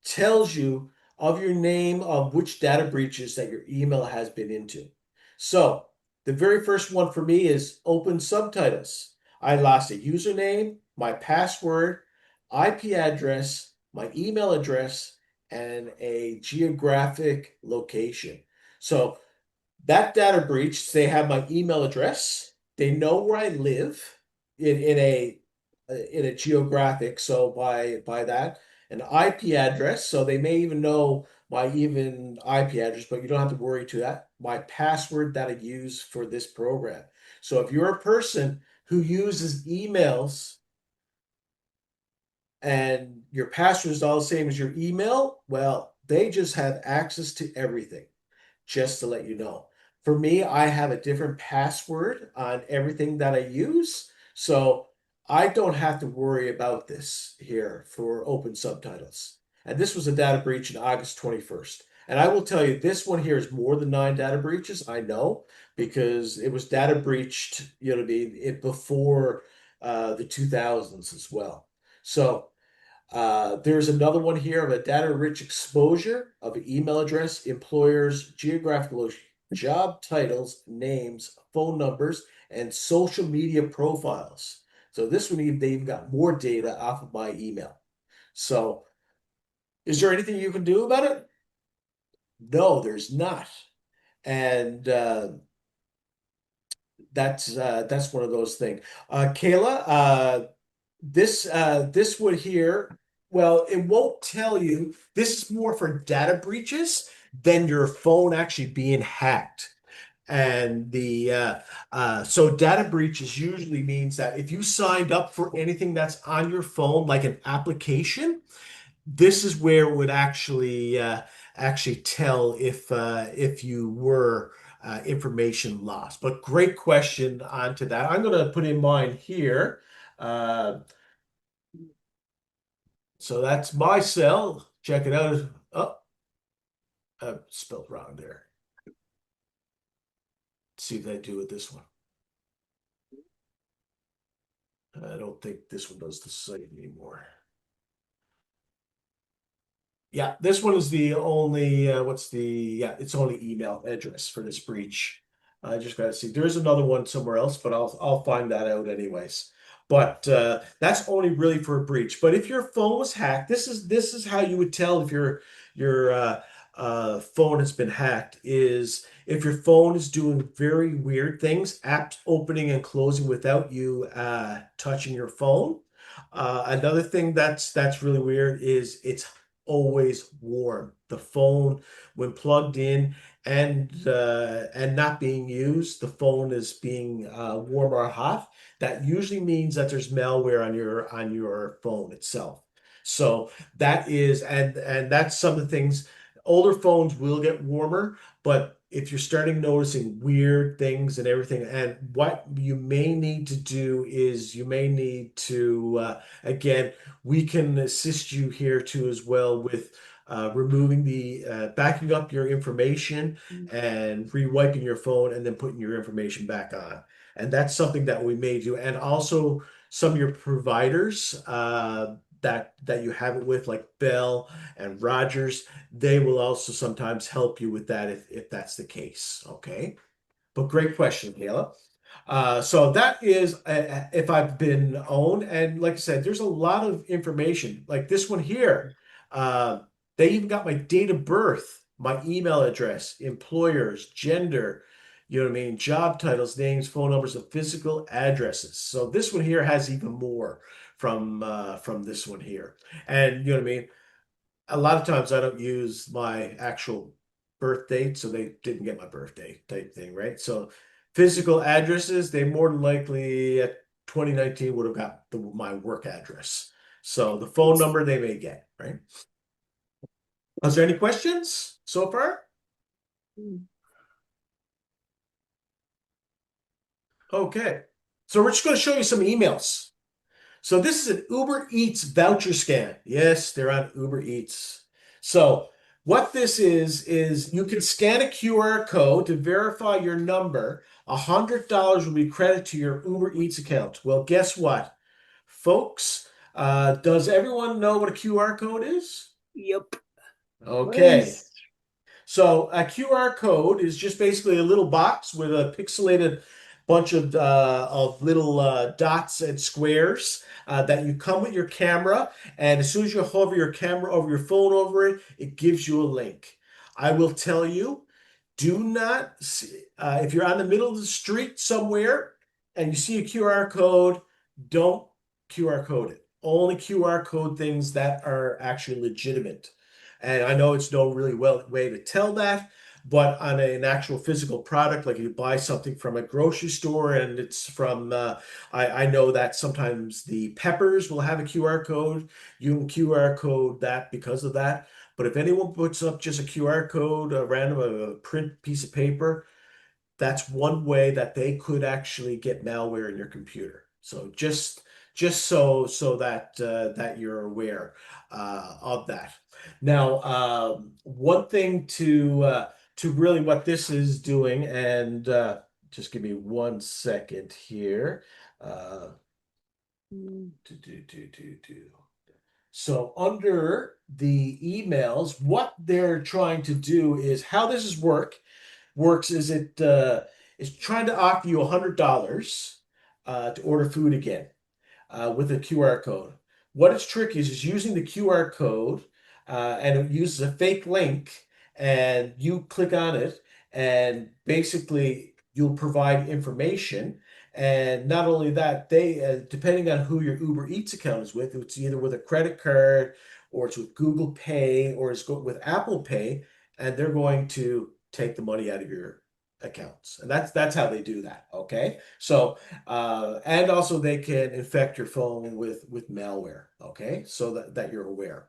tells you of your name of which data breaches that your email has been into. So the very first one for me is open subtitles. I lost a username, my password, IP address, my email address, and a geographic location. So that data breach, they have my email address. They know where I live in a geographic. So by that, an IP address. So they may even know my even IP address, but you don't have to worry to that. My password that I use for this program. So if you're a person who uses emails and your password is all the same as your email, well, they just have access to everything, just to let you know. For me, I have a different password on everything that I use, so I don't have to worry about this here for open subtitles. And this was a data breach in August 21st. And I will tell you, this one here is more than 9 data breaches. I know because it was data breached, it before the 2000s as well. So there's another one here of a data-rich exposure of an email address, employers, geographical location, job titles, names, phone numbers, and social media profiles. So this one, they even got more data off of my email. So is there anything you can do about it? No, there's not. And that's one of those things. Kayla, this would here, well, it won't tell you. This is more for data breaches than your phone actually being hacked. And so data breaches usually means that if you signed up for anything that's on your phone, like an application, this is where it would actually tell if you were information lost. But great question onto that. I'm going to put in mine here. Uh, so that's my cell. Check it out. Oh, I spelled wrong there. Let's see what I do with this one. I don't think this one does the same anymore. Yeah, this one is the only, it's only email address for this breach. I just got to see. There's another one somewhere else, but I'll find that out anyways. But that's only really for a breach. But if your phone was hacked, this is how you would tell if your phone has been hacked, is if your phone is doing very weird things, apps opening and closing without you touching your phone. Another thing that's really weird is it's always warm. The phone, when plugged in and not being used, the phone is being warm or hot. That usually means that there's malware on your phone itself. So that is, and that's some of the things. Older phones will get warmer, but if you're starting noticing weird things and everything, and what you may need to do is you may need to again, we can assist you here too as well with removing backing up your information and re-wiping your phone and then putting your information back on. And that's something that we may do. And also some of your providers that you have it with, like Bell and Rogers, they will also sometimes help you with that if that's the case. Okay. But great question, Kayla. So that is if I've been owned. And like I said, there's a lot of information. Like this one here, they even got my date of birth, my email address, employers, gender, you know what I mean, job titles, names, phone numbers, and physical addresses. So this one here has even more from this one here. And you know what I mean? a lot of times I don't use my actual birth date, so they didn't get my birthday type thing, right? So physical addresses, they more than likely at 2019 would have got my work address. So the phone number they may get, right? Is there any questions so far? Okay. So we're just going to show you some emails. So this is an Uber Eats voucher scan. Yes, they're on Uber Eats. So what this is you can scan a QR code to verify your number. $100 will be credited to your Uber Eats account. Well, guess what, folks? Does everyone know what a QR code is? Yep. Okay. So a QR code is just basically a little box with a pixelated bunch of little dots and squares that you come with your camera, and as soon as you hover your camera over your phone over it, it gives you a link. I will tell you, do not if you're on the middle of the street somewhere and you see a QR code, don't QR code it. Only QR code things that are actually legitimate. And I know it's no really way to tell that, but on an actual physical product, like you buy something from a grocery store and it's from, I know that sometimes the peppers will have a QR code. You can QR code that because of that. But if anyone puts up just a QR code, a random a print piece of paper, that's one way that they could actually get malware in your computer. So just so that that you're aware of that. Now, one thing to really what this is doing, and just give me 1 second here. Uh, So under the emails, what they're trying to do is how this is works is it is trying to offer you $100 to order food again with a QR code. What its trick is using the QR code and it uses a fake link and you click on it and basically you'll provide information. And not only that, they depending on who your Uber Eats account is with, it's either with a credit card or it's with Google Pay or it's with Apple Pay, and they're going to take the money out of your accounts. And that's how they do that. Okay. So and also they can infect your phone with malware. Okay, so that you're aware.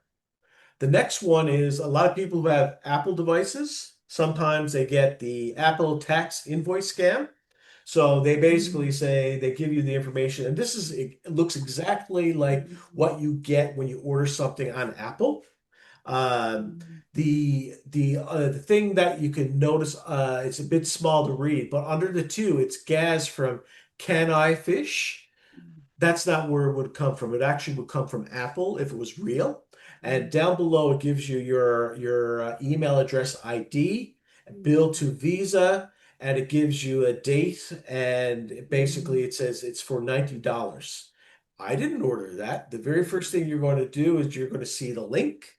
The next one is a lot of people who have Apple devices. Sometimes they get the Apple tax invoice scam. So they basically say they give you the information, and it looks exactly like what you get when you order something on Apple. Um, the thing that you can notice, it's a bit small to read, but under the two, it's Gaz from Can I Fish? That's not where it would come from. It actually would come from Apple if it was real. And down below, it gives you your email address ID, bill to Visa, and it gives you a date. And basically, it says it's for $90. I didn't order that. The very first thing you're going to do is you're going to see the link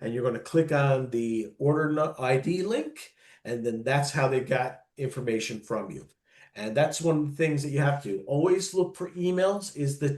and you're going to click on the order ID link, and then that's how they got information from you. And that's one of the things that you have to always look for emails is the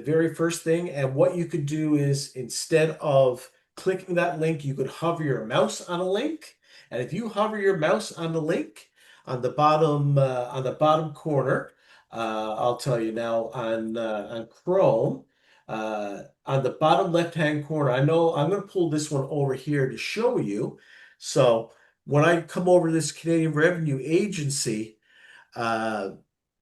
very first thing. And what you could do is instead of clicking that link, you could hover your mouse on a link. And if you hover your mouse on the link on the bottom corner, I'll tell you now on Chrome, on the bottom left-hand corner, I know I'm going to pull this one over here to show you. So when I come over to this Canadian Revenue Agency, uh,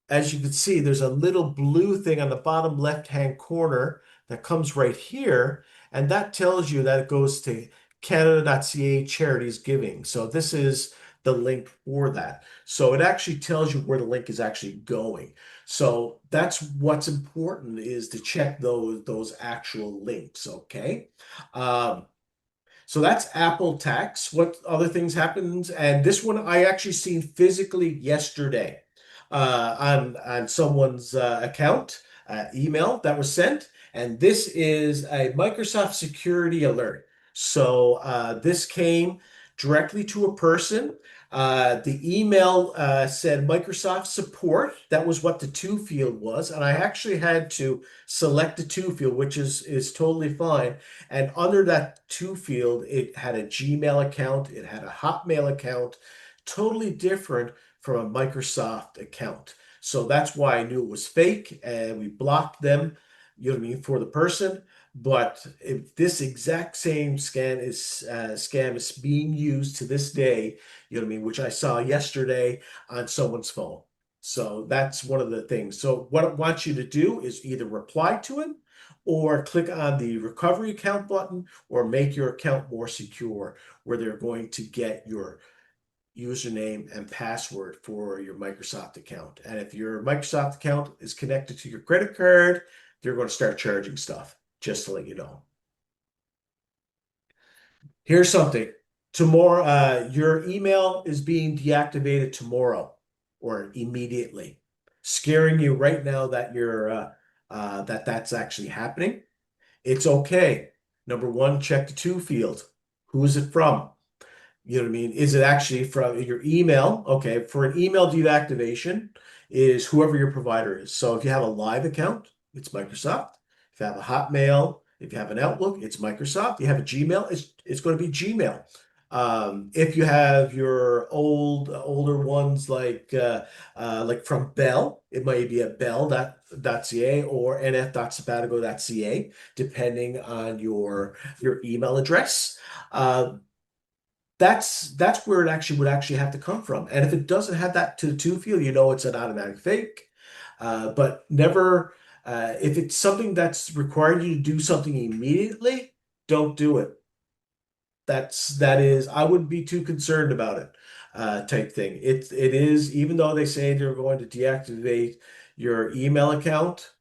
as you can see, there's a little blue thing on the bottom left-hand corner that comes right here, and that tells you that it goes to Canada.ca Charities Giving. So this is the link for that. So it actually tells you where the link is actually going. So that's what's important is to check those actual links, okay? So that's Apple Tax. What other things happened? And this one I actually seen physically yesterday on someone's account email that was sent. And this is a Microsoft security alert. So this came directly to a person. The email said Microsoft support. That was what the to field was. And I actually had to select the to field, which is totally fine. And under that to field, it had a Gmail account, it had a Hotmail account, totally different from a Microsoft account. So that's why I knew it was fake, and we blocked them, you know what I mean, for the person. But if this exact same scam is being used to this day, you know what I mean, which I saw yesterday on someone's phone. So that's one of the things. So what it wants you to do is either reply to it or click on the recovery account button or make your account more secure, where they're going to get your username and password for your Microsoft account. And if your Microsoft account is connected to your credit card, they're going to start charging stuff, just to let you know. Here's something. Tomorrow, your email is being deactivated tomorrow or immediately, scaring you right now that that's actually happening. It's okay. Number one, check the to field. Who is it from? You know what I mean? Is it actually from your email? Okay, for an email deactivation is whoever your provider is. So if you have a live account, it's Microsoft. If you have a Hotmail, if you have an Outlook, it's Microsoft. You have a Gmail, it's going to be Gmail. If you have your older ones like from Bell, it might be a bell.ca or nf.sabbatical.ca, depending on your email address. That's where it actually would actually have to come from. And if it doesn't have that to the to field, you know it's an automatic fake. But never, if it's something that's required you to do something immediately, don't do it. I wouldn't be too concerned about it, type thing. It is, even though they say they're going to deactivate your email account,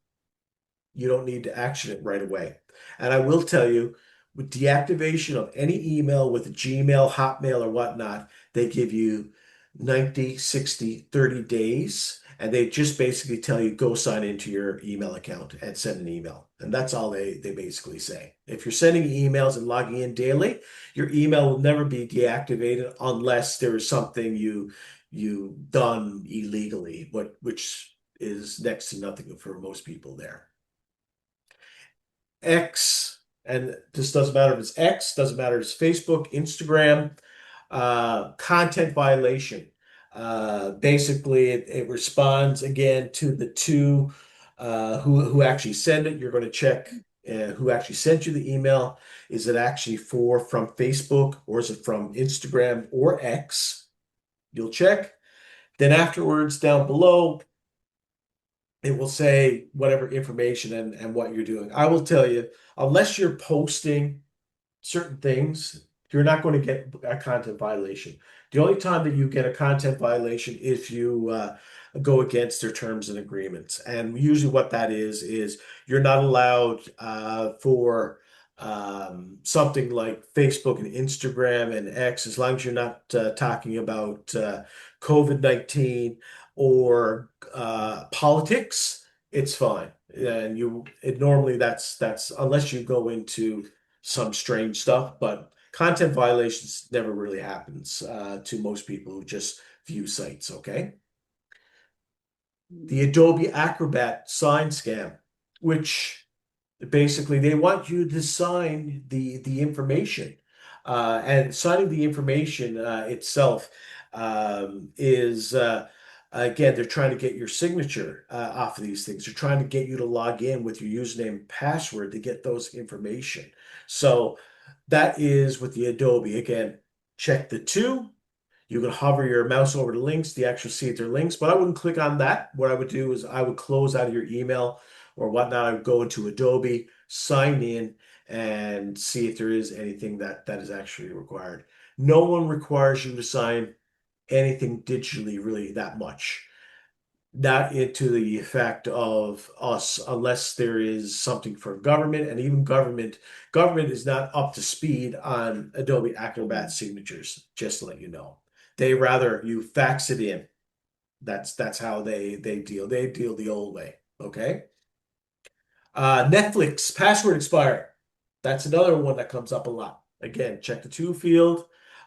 you don't need to action it right away. And I will tell you, with deactivation of any email with Gmail, Hotmail, or whatnot, they give you 90, 60, 30 days. And they just basically tell you, go sign into your email account and send an email. And that's all they basically say. If you're sending emails and logging in daily, your email will never be deactivated unless there is something you done illegally, which is next to nothing for most people there. X, and this doesn't matter if it's X, doesn't matter if it's Facebook, Instagram, content violation. Basically, it responds again to the two who actually send it. You're going to check who actually sent you the email. Is it actually from Facebook, or is it from Instagram or X? You'll check. Then afterwards, down below, it will say whatever information and what you're doing. I will tell you, unless you're posting certain things, you're not going to get a content violation. The only time that you get a content violation if you go against their terms and agreements. And usually what that is you're not allowed for something like Facebook and Instagram and X, as long as you're not talking about COVID-19 or politics, it's fine. And normally that's unless you go into some strange stuff, but content violations never really happens to most people who just view sites, okay? The Adobe Acrobat sign scam, which basically they want you to sign the information. And signing the information itself is again, they're trying to get your signature off of these things. They're trying to get you to log in with your username and password to get those information. So that is with the Adobe. Again, check the two. You can hover your mouse over the links to actually see if they're links, but I wouldn't click on that. What I would do is I would close out of your email or whatnot. I would go into Adobe, sign in, and see if there is anything that is actually required. No one requires you to sign anything digitally really that much. Not into the effect of us, unless there is something for government, and even government is not up to speed on Adobe Acrobat signatures, just to let you know. They rather you fax it in. That's how they deal. They deal the old way. Okay. Netflix password expire. That's another one that comes up a lot. Again, check the to field.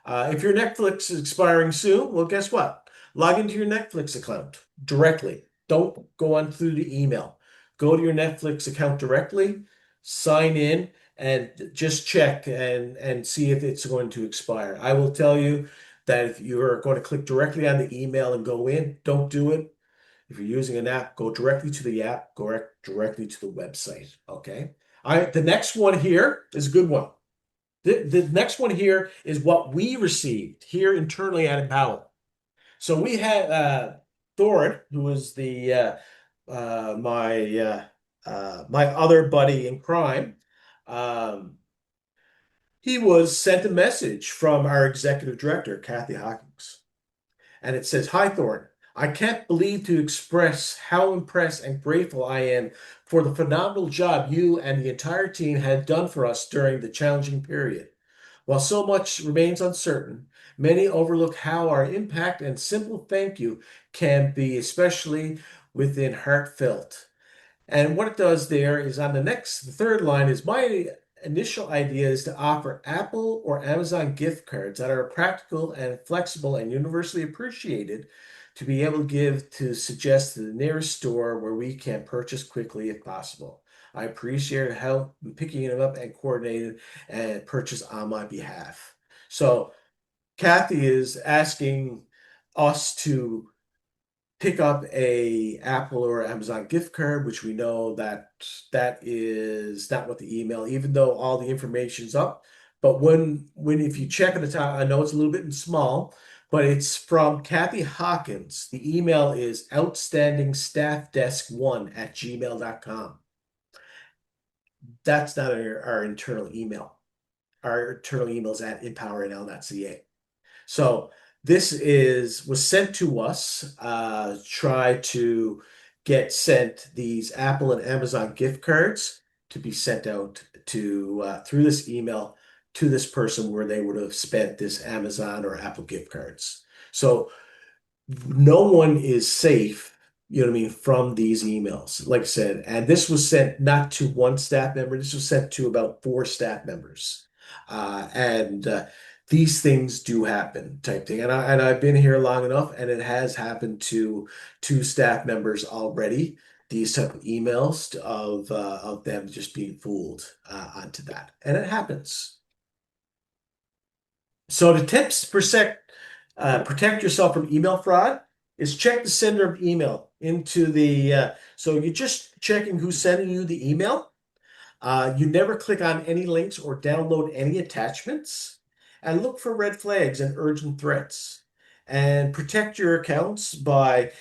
If your Netflix is expiring soon, well, guess what? Log into your Netflix account directly. Don't go on through the email. Go to your Netflix account directly, sign in, and just check and see if it's going to expire. I will tell you that if you are going to click directly on the email and go in, don't do it. If you're using an app, go directly to the app, go directly to the website. Okay. All right. The next one here is a good one. The next one here is what we received here internally at Empower. So we had Thorin, who was the my other buddy in crime. Um, he was sent a message from our executive director, Kathy Hawkins, and it says, "Hi, Thorin. I can't believe to express how impressed and grateful I am for the phenomenal job you and the entire team had done for us during the challenging period. While so much remains uncertain, many overlook how our impact and simple thank you can be, especially within heartfelt." And what it does there is on the third line is my initial idea is to offer Apple or Amazon gift cards that are practical and flexible and universally appreciated to be able to give to suggest to the nearest store where we can purchase quickly if possible. I appreciate help in picking them up and coordinating and purchase on my behalf. So Kathy is asking us to pick up a Apple or Amazon gift card, which we know that that is not what the email, even though all the information's up. But when if you check at the top, I know it's a little bit small, but it's from Kathy Hawkins. The email is outstandingstaffdesk1@gmail.com. That's not our internal email. Our internal email is at empowernl.ca. So this was sent to us. Try to get sent these Apple and Amazon gift cards to be sent out to through this email to this person where they would have spent this Amazon or Apple gift cards. So no one is safe, you know what I mean, from these emails, like I said. And this was sent not to one staff member, this was sent to about 4 staff members. And these things do happen, type thing. And I've been here long enough, and it has happened to 2 staff members already. These type of emails of them just being fooled onto that, and it happens. So the tips protect yourself from email fraud is check the sender of email into the so you're just checking who's sending you the email. You never click on any links or download any attachments, and look for red flags and urgent threats. And protect your accounts by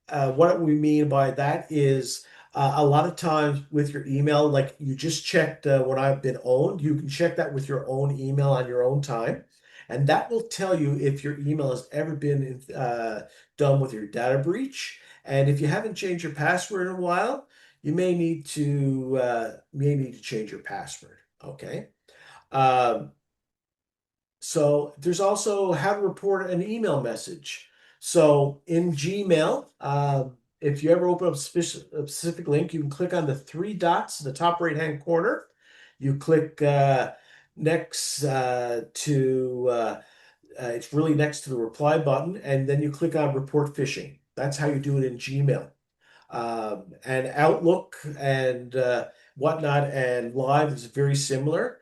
what we mean by that is a lot of times with your email, like you just checked what I've been owned, you can check that with your own email on your own time. And that will tell you if your email has ever been done with your data breach. And if you haven't changed your password in a while, you may need to change your password. Okay. Um, so there's also how to report an email message. So in Gmail, if you ever open up a specific link, you can click on the 3 dots in the top right-hand corner. You click next to it's really next to the reply button, and then you click on report phishing. That's how you do it in Gmail. And Outlook and whatnot and Live is very similar.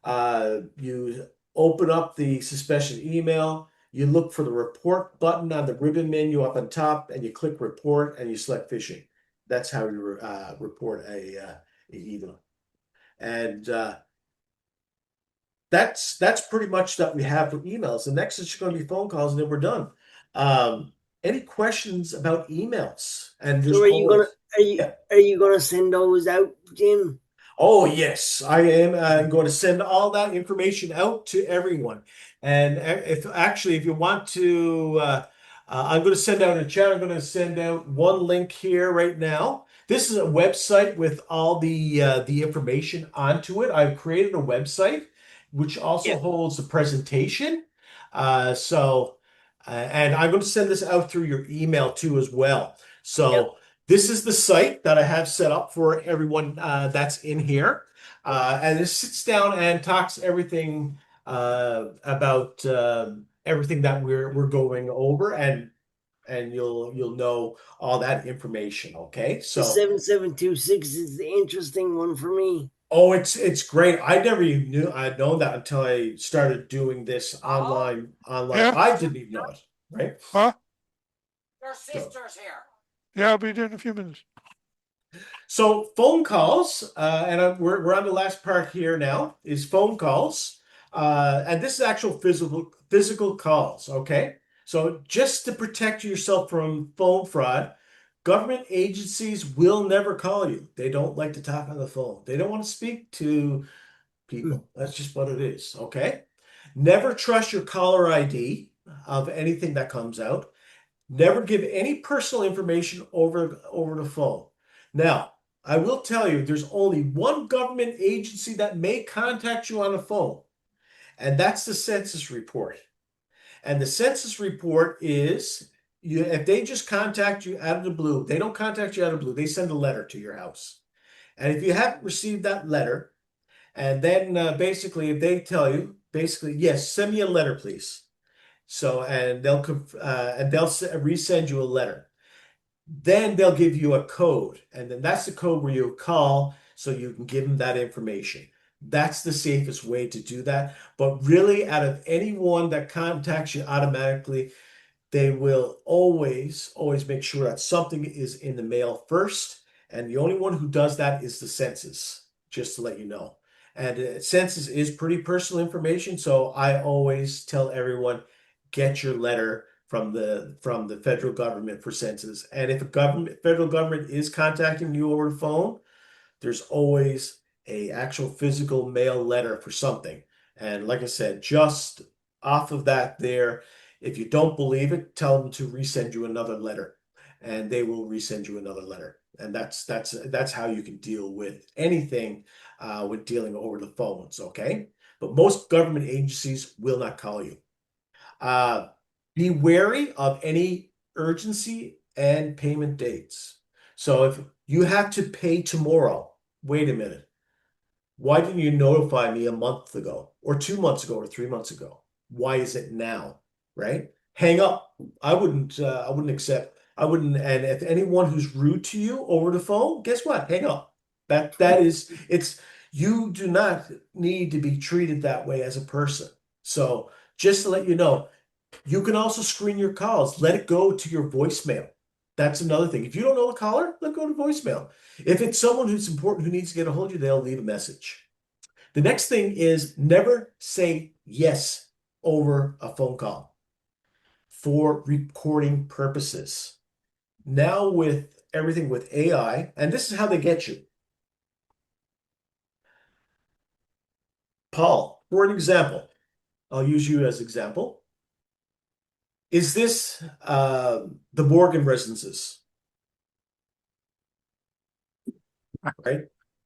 You open up the suspicious email, you look for the report button on the ribbon menu up on top, and you click report and you select phishing. That's how you report a email. And that's pretty much that we have for emails. The next is going to be phone calls, and then we're done. Any questions about emails? And there's So always, yeah. are you gonna send those out, Jim? Oh, yes, I am going to send all that information out to everyone. And if you want to, I'm going to send out a chat. I'm going to send out one link here right now. This is a website with all the information onto it. I've created a website which also Yeah. holds the presentation. And I'm going to send this out through your email too as well. Yep. So. This is the site that I have set up for everyone that's in here. And it sits down and talks everything about everything that we're going over, and you'll know all that information. Okay, The so 7726 is the interesting one for me. oh, it's great. I never even knew I'd known that until I started doing this online. Yeah, I didn't even know it, right? huh? Your So, sister's here. Yeah, I'll be there in a few minutes. so phone calls, and we're on the last part here now, is phone calls, and this is actual physical calls. Okay, so just to protect yourself from phone fraud, government agencies will never call you. They don't like to talk on the phone. They don't want to speak to people. That's just what it is. Okay, never trust your caller ID of anything that comes out. Never give any personal information over the phone. Now, I will tell you, there's only one government agency that may contact you on the phone, and that's the census report. And the census report is if they just contact you out of the blue, they don't contact you out of the blue, they send a letter to your house. And if you haven't received that letter, and then basically if they tell you, basically, yes, send me a letter, please. So, and they'll resend you a letter. Then they'll give you a code, and then that's the code where you call so you can give them that information. That's the safest way to do that. But really, out of anyone that contacts you automatically, they will always make sure that something is in the mail first. And the only one who does that is the census, just to let you know. And census is pretty personal information. So I always tell everyone, get your letter from the federal government for census. And if federal government is contacting you over the phone, there's always a actual physical mail letter for something. And like I said, just off of that there, if you don't believe it, tell them to resend you another letter, and they will resend you another letter. And that's how you can deal with anything with dealing over the phones, okay? But most government agencies will not call you. Uh, be wary of any urgency and payment dates. So if you have to pay tomorrow, wait a minute. Why didn't you notify me a month ago or 2 months ago or 3 months ago? Why is it now? Right? Hang up. I wouldn't accept. I wouldn't. And if anyone who's rude to you over the phone, guess what? Hang up. It's, you do not need to be treated that way as a person. So just to let you know, you can also screen your calls. Let it go to your voicemail. That's another thing. If you don't know the caller, let it go to voicemail. If it's someone who's important who needs to get a hold of you, they'll leave a message. The next thing is never say yes over a phone call for recording purposes. Now with everything with AI, and this is how they get you. Paul, for an example, I'll use you as example. Is this the Morgan residences? Right?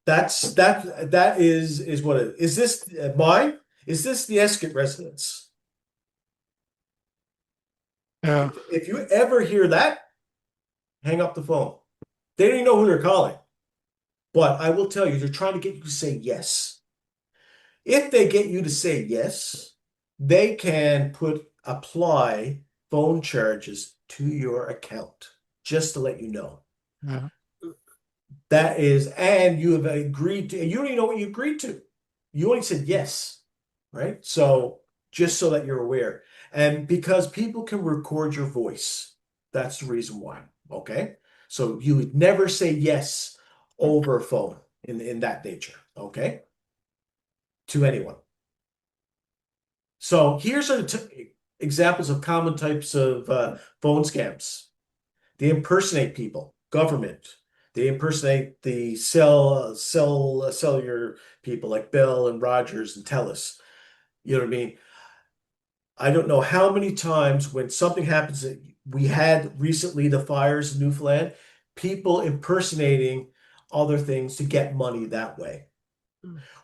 That is what it is. Is this mine? Is this the Escott residence? Yeah, If you ever hear that, hang up the phone. They don't even know who they're calling. But I will tell you, they're trying to get you to say yes. If they get you to say yes, they can apply phone charges to your account, just to let you know. yeah. That is, and you have agreed to, and you don't even know what you agreed to. You only said yes, right? So just so that you're aware. And because people can record your voice, that's the reason why. Okay. So you would never say yes over a phone in that nature. Okay. To anyone. So here's examples of common types of phone scams. They impersonate people, government. They impersonate the cellular people like Bell and Rogers and Telus. You know what I mean? I don't know how many times when something happens that we had recently the fires in Newfoundland, people impersonating other things to get money that way.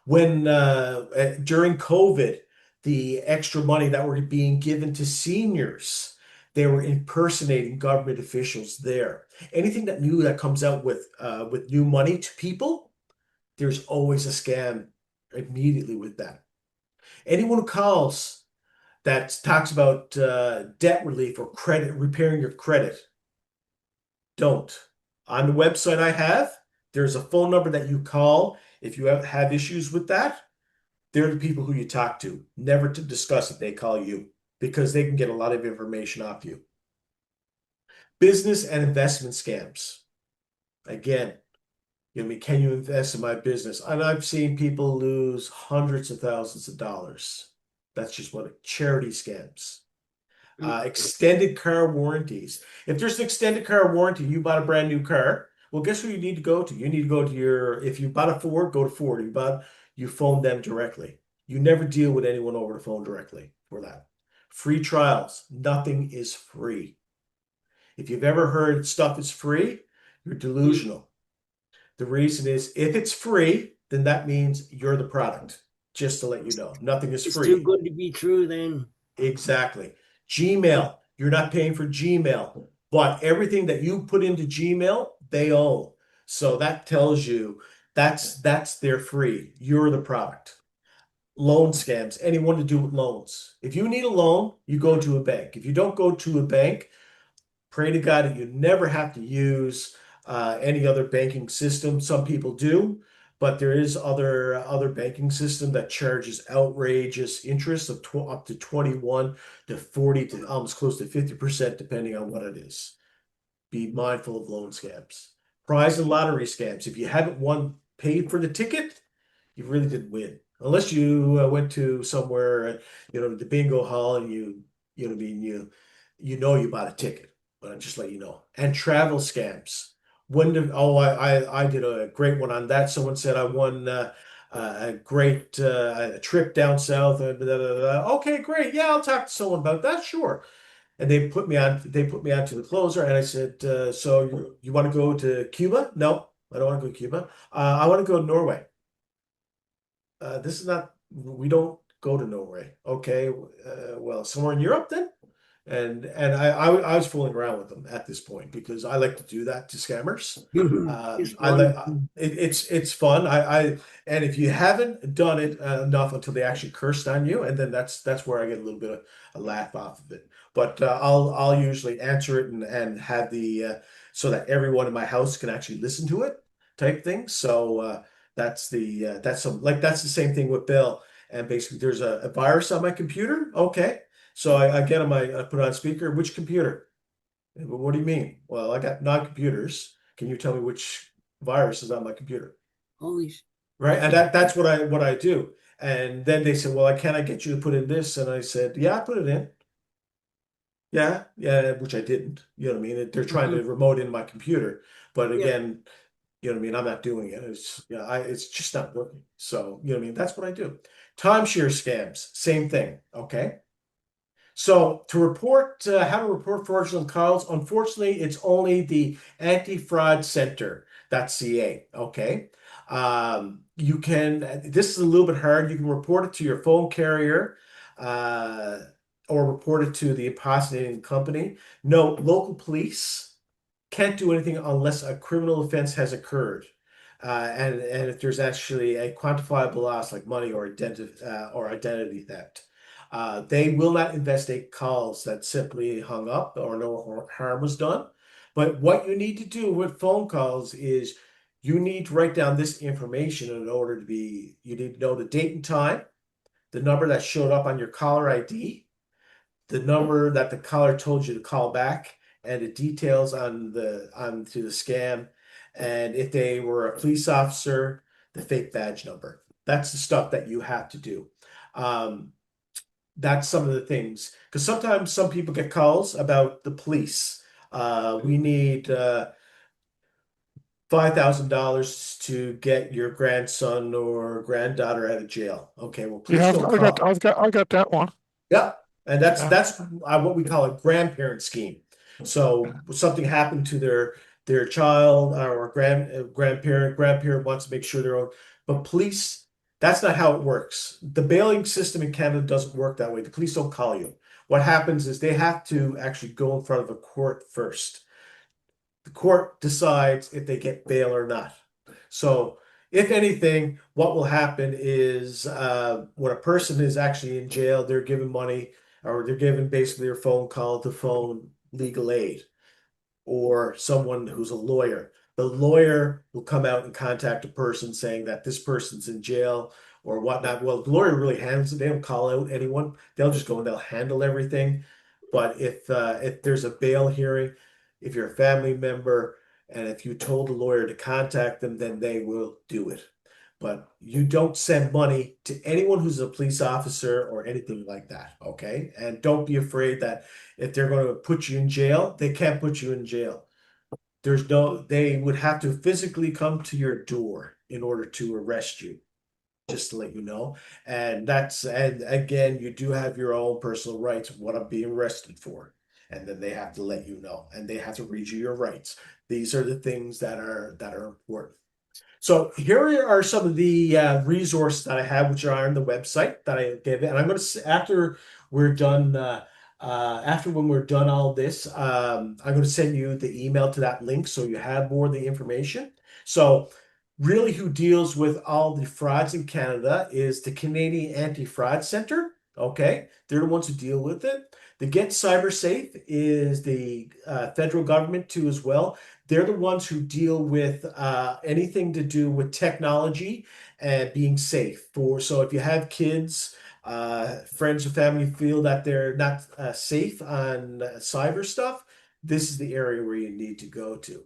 When during COVID, the extra money that were being given to seniors, they were impersonating government officials there. Anything that new that comes out with new money to people, there's always a scam immediately with that. Anyone who calls that talks about debt relief or credit, repairing your credit, don't. On the website I have, there's a phone number that you call if you have issues with that. They're the people who you talk to. Never to discuss it, they call you because they can get a lot of information off you. Business and investment scams. Again, can you invest in my business? And I've seen people lose hundreds of thousands of dollars. That's just what charity scams. Extended car warranties. If there's an extended car warranty, you bought a brand new car. Well, guess who you need to go to? You need to go to if you bought a Ford, go to Ford. You phone them directly. You never deal with anyone over the phone directly for that. Free trials. Nothing is free. If you've ever heard stuff is free, you're delusional. The reason is if it's free, then that means you're the product. Just to let you know, nothing is It's free. too good to be true then. Exactly. Gmail, you're not paying for Gmail, but everything that you put into Gmail, they own. So that tells you that's they're free. You're the product. Loan scams, anyone to do with loans. If you need a loan, you go to a bank. If you don't go to a bank, pray to God that you never have to use any other banking system. Some people do, but there is other banking system that charges outrageous interest of up to 21 to 40 to almost close to 50%, depending on what it is. Be mindful of loan scams. Prize and lottery scams. If you haven't paid for the ticket, you really didn't win. Unless you went to somewhere, the bingo hall, and you know, what I mean, you bought a ticket. But I'll just let you know. And travel scams. I did a great one on that. Someone said I won a great trip down south. Okay, great. Yeah, I'll talk to someone about that. Sure. And they put me on. They put me on to the closer, and I said, "So you want to go to Cuba? No, I don't want to go to Cuba. I want to go to Norway. This is not. We don't go to Norway. Okay, well, somewhere in Europe then." And I was fooling around with them at this point because I like to do that to scammers. It's I like fun. it's fun. And if you haven't done it enough until they actually cursed on you, and then that's where I get a little bit of a laugh off of it. But I'll usually answer it and have so that everyone in my house can actually listen to it type thing. So that's the same thing with Bill. And basically, there's a virus on my computer. Okay. So I get on I put it on speaker. Which computer? Well, what do you mean? Well, I got non-computers. Can you tell me which virus is on my computer? Holy Right? And that's what I do. And then they said, well, can I get you to put in this? And I said, yeah, I put it in. Yeah, yeah, which I didn't. You know what I mean? They're trying to remote in my computer. But Yeah. again, you know what I mean? I'm not doing it. It's just not working. So, you know what I mean? That's what I do. Timeshare scams, same thing. Okay. So how to report fraudulent calls, unfortunately, it's only the anti-fraud center.ca. Okay. This is a little bit hard. You can report it to your phone carrier, uh, or report it to the impersonating company. No, local police can't do anything unless a criminal offense has occurred. And if there's actually a quantifiable loss like money or identity theft. They will not investigate calls that simply hung up or no harm was done. But what you need to do with phone calls is you need to write down this information you need to know the date and time, the number that showed up on your caller ID, the number that the caller told you to call back, and the details onto the scam, and if they were a police officer, the fake badge number. That's the stuff that you have to do. That's some of the things because sometimes some people get calls about the police. We need $5,000 to get your grandson or granddaughter out of jail. Okay, well, please Yeah, don't call. I got that one. Yeah, and Yeah. that's what we call a grandparent scheme. So something happened to their child or grandparent wants to make sure they're own. But police, that's not how it works. The bailing system in Canada doesn't work that way. The police don't call you. What happens is they have to actually go in front of a court first. The court decides if they get bail or not. So if anything, what will happen is when a person is actually in jail, they're given money or they're given basically their phone call to phone legal aid or someone who's a lawyer. The lawyer will come out and contact a person saying that this person's in jail or whatnot. Well, the lawyer really handles it. They don't call out anyone. They'll just go and they'll handle everything. But if there's a bail hearing, if you're a family member, and if you told the lawyer to contact them, then they will do it. But you don't send money to anyone who's a police officer or anything like that, okay? And don't be afraid that if they're going to put you in jail, they can't put you in jail. They would have to physically come to your door in order to arrest you, just to let you know. And again, you do have your own personal rights of what I'm being arrested for. And then they have to let you know, and they have to read you your rights. These are the things that are important. So here are some of the resources that I have, which are on the website that I gave it. And I'm going to, after we're done, after when we're done all this, I'm going to send you the email to that link so you have more of the information. So really who deals with all the frauds in Canada is the Canadian Anti-Fraud Center. Okay, they're the ones who deal with it. The Get Cyber Safe is the federal government too as well. They're the ones who deal with anything to do with technology and being safe. So if you have kids, friends or family feel that they're not safe on cyber stuff, this is the area where you need to go to.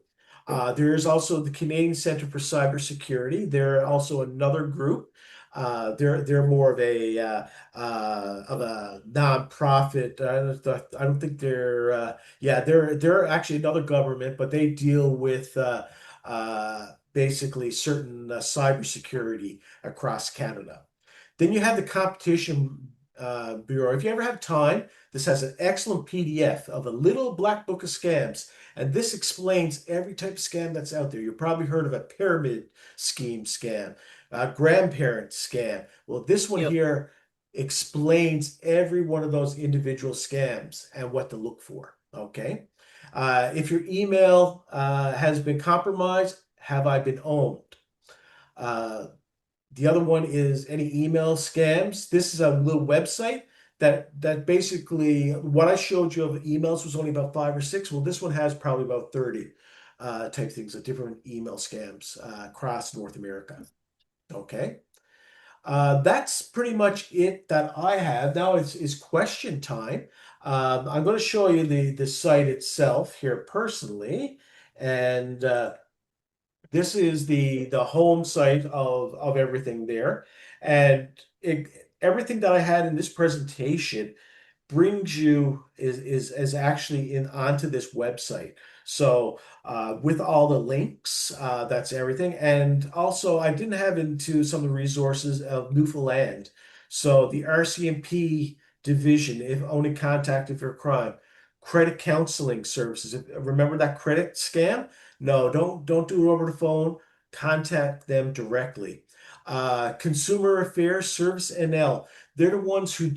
There is also the Canadian Center for Cybersecurity. They're also another group. They're more of a nonprofit. I don't think they're actually another government, but they deal with basically certain cybersecurity across Canada. Then you have the Competition Bureau. If you ever have time, this has an excellent PDF of a little black book of scams. And this explains every type of scam that's out there. You've probably heard of a pyramid scheme scam, a grandparent scam. Well, this one Yep. here explains every one of those individual scams and what to look for. Okay. If your email has been compromised, have I been owned? The other one is any email scams. This is a little website that basically what I showed you of emails was only about 5 or 6. Well, this one has probably about 30 type things of different email scams across North America. Okay. That's pretty much it that I have. Now it's question time. I'm going to show you the site itself here personally. And this is the home site of everything there. And everything that I had in this presentation brings you is actually in onto this website. So with all the links, that's everything. And also I didn't have into some of the resources of Newfoundland. So the RCMP division, if only contacted for crime, credit counseling services. Remember that credit scam? No, don't do it over the phone. Contact them directly. Consumer Affairs Service NL. They're the ones who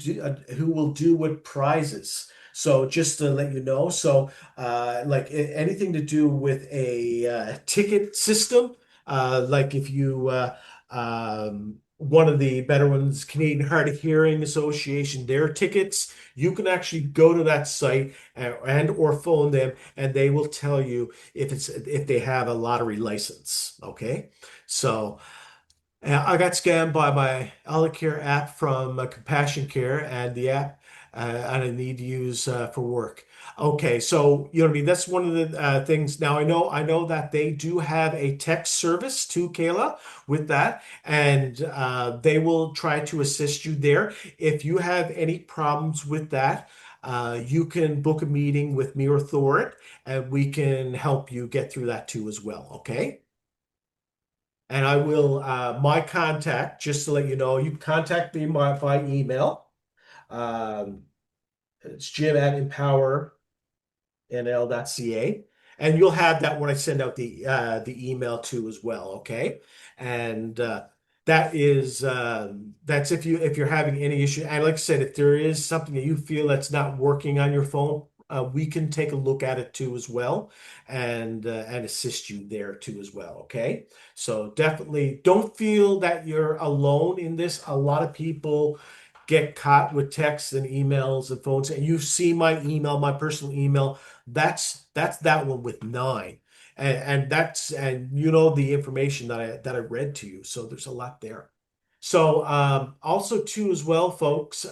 will do with prizes. So just to let you know, so like anything to do with a ticket system, like if you one of the better ones, Canadian Hard of Hearing Association, their tickets, you can actually go to that site and or phone them, and they will tell you if they have a lottery license. Okay, so. I got scammed by my Care app from Compassion Care, and the app I need to use for work. Okay, so you know what I mean. That's one of the things. Now I know that they do have a text service too, Kayla, with that, and they will try to assist you there. If you have any problems with that, you can book a meeting with me or Thorit, and we can help you get through that too as well. Okay. And I will, my contact, just to let you know, you can contact me by email. Um, it's Jim at empowernl.ca. And you'll have that when I send out the email too as well, okay? And that's if you're having any issue. And like I said, if there is something that you feel that's not working on your phone, we can take a look at it too as well, and assist you there too as well. Okay, so definitely don't feel that you're alone in this. A lot of people get caught with texts and emails and phones, and you see my email, my personal email. That's that one with 9. And that's, and you know, the information that I read to you. So there's a lot there. So also too as well, folks,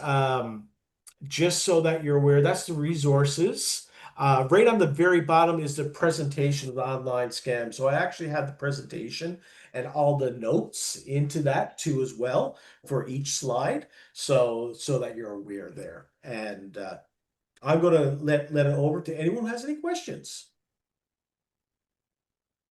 just so that you're aware, that's the resources. Right on the very bottom is the presentation of the online scam. So I actually have the presentation and all the notes into that too as well for each slide, so that you're aware there. And I'm going to let it over to anyone who has any questions.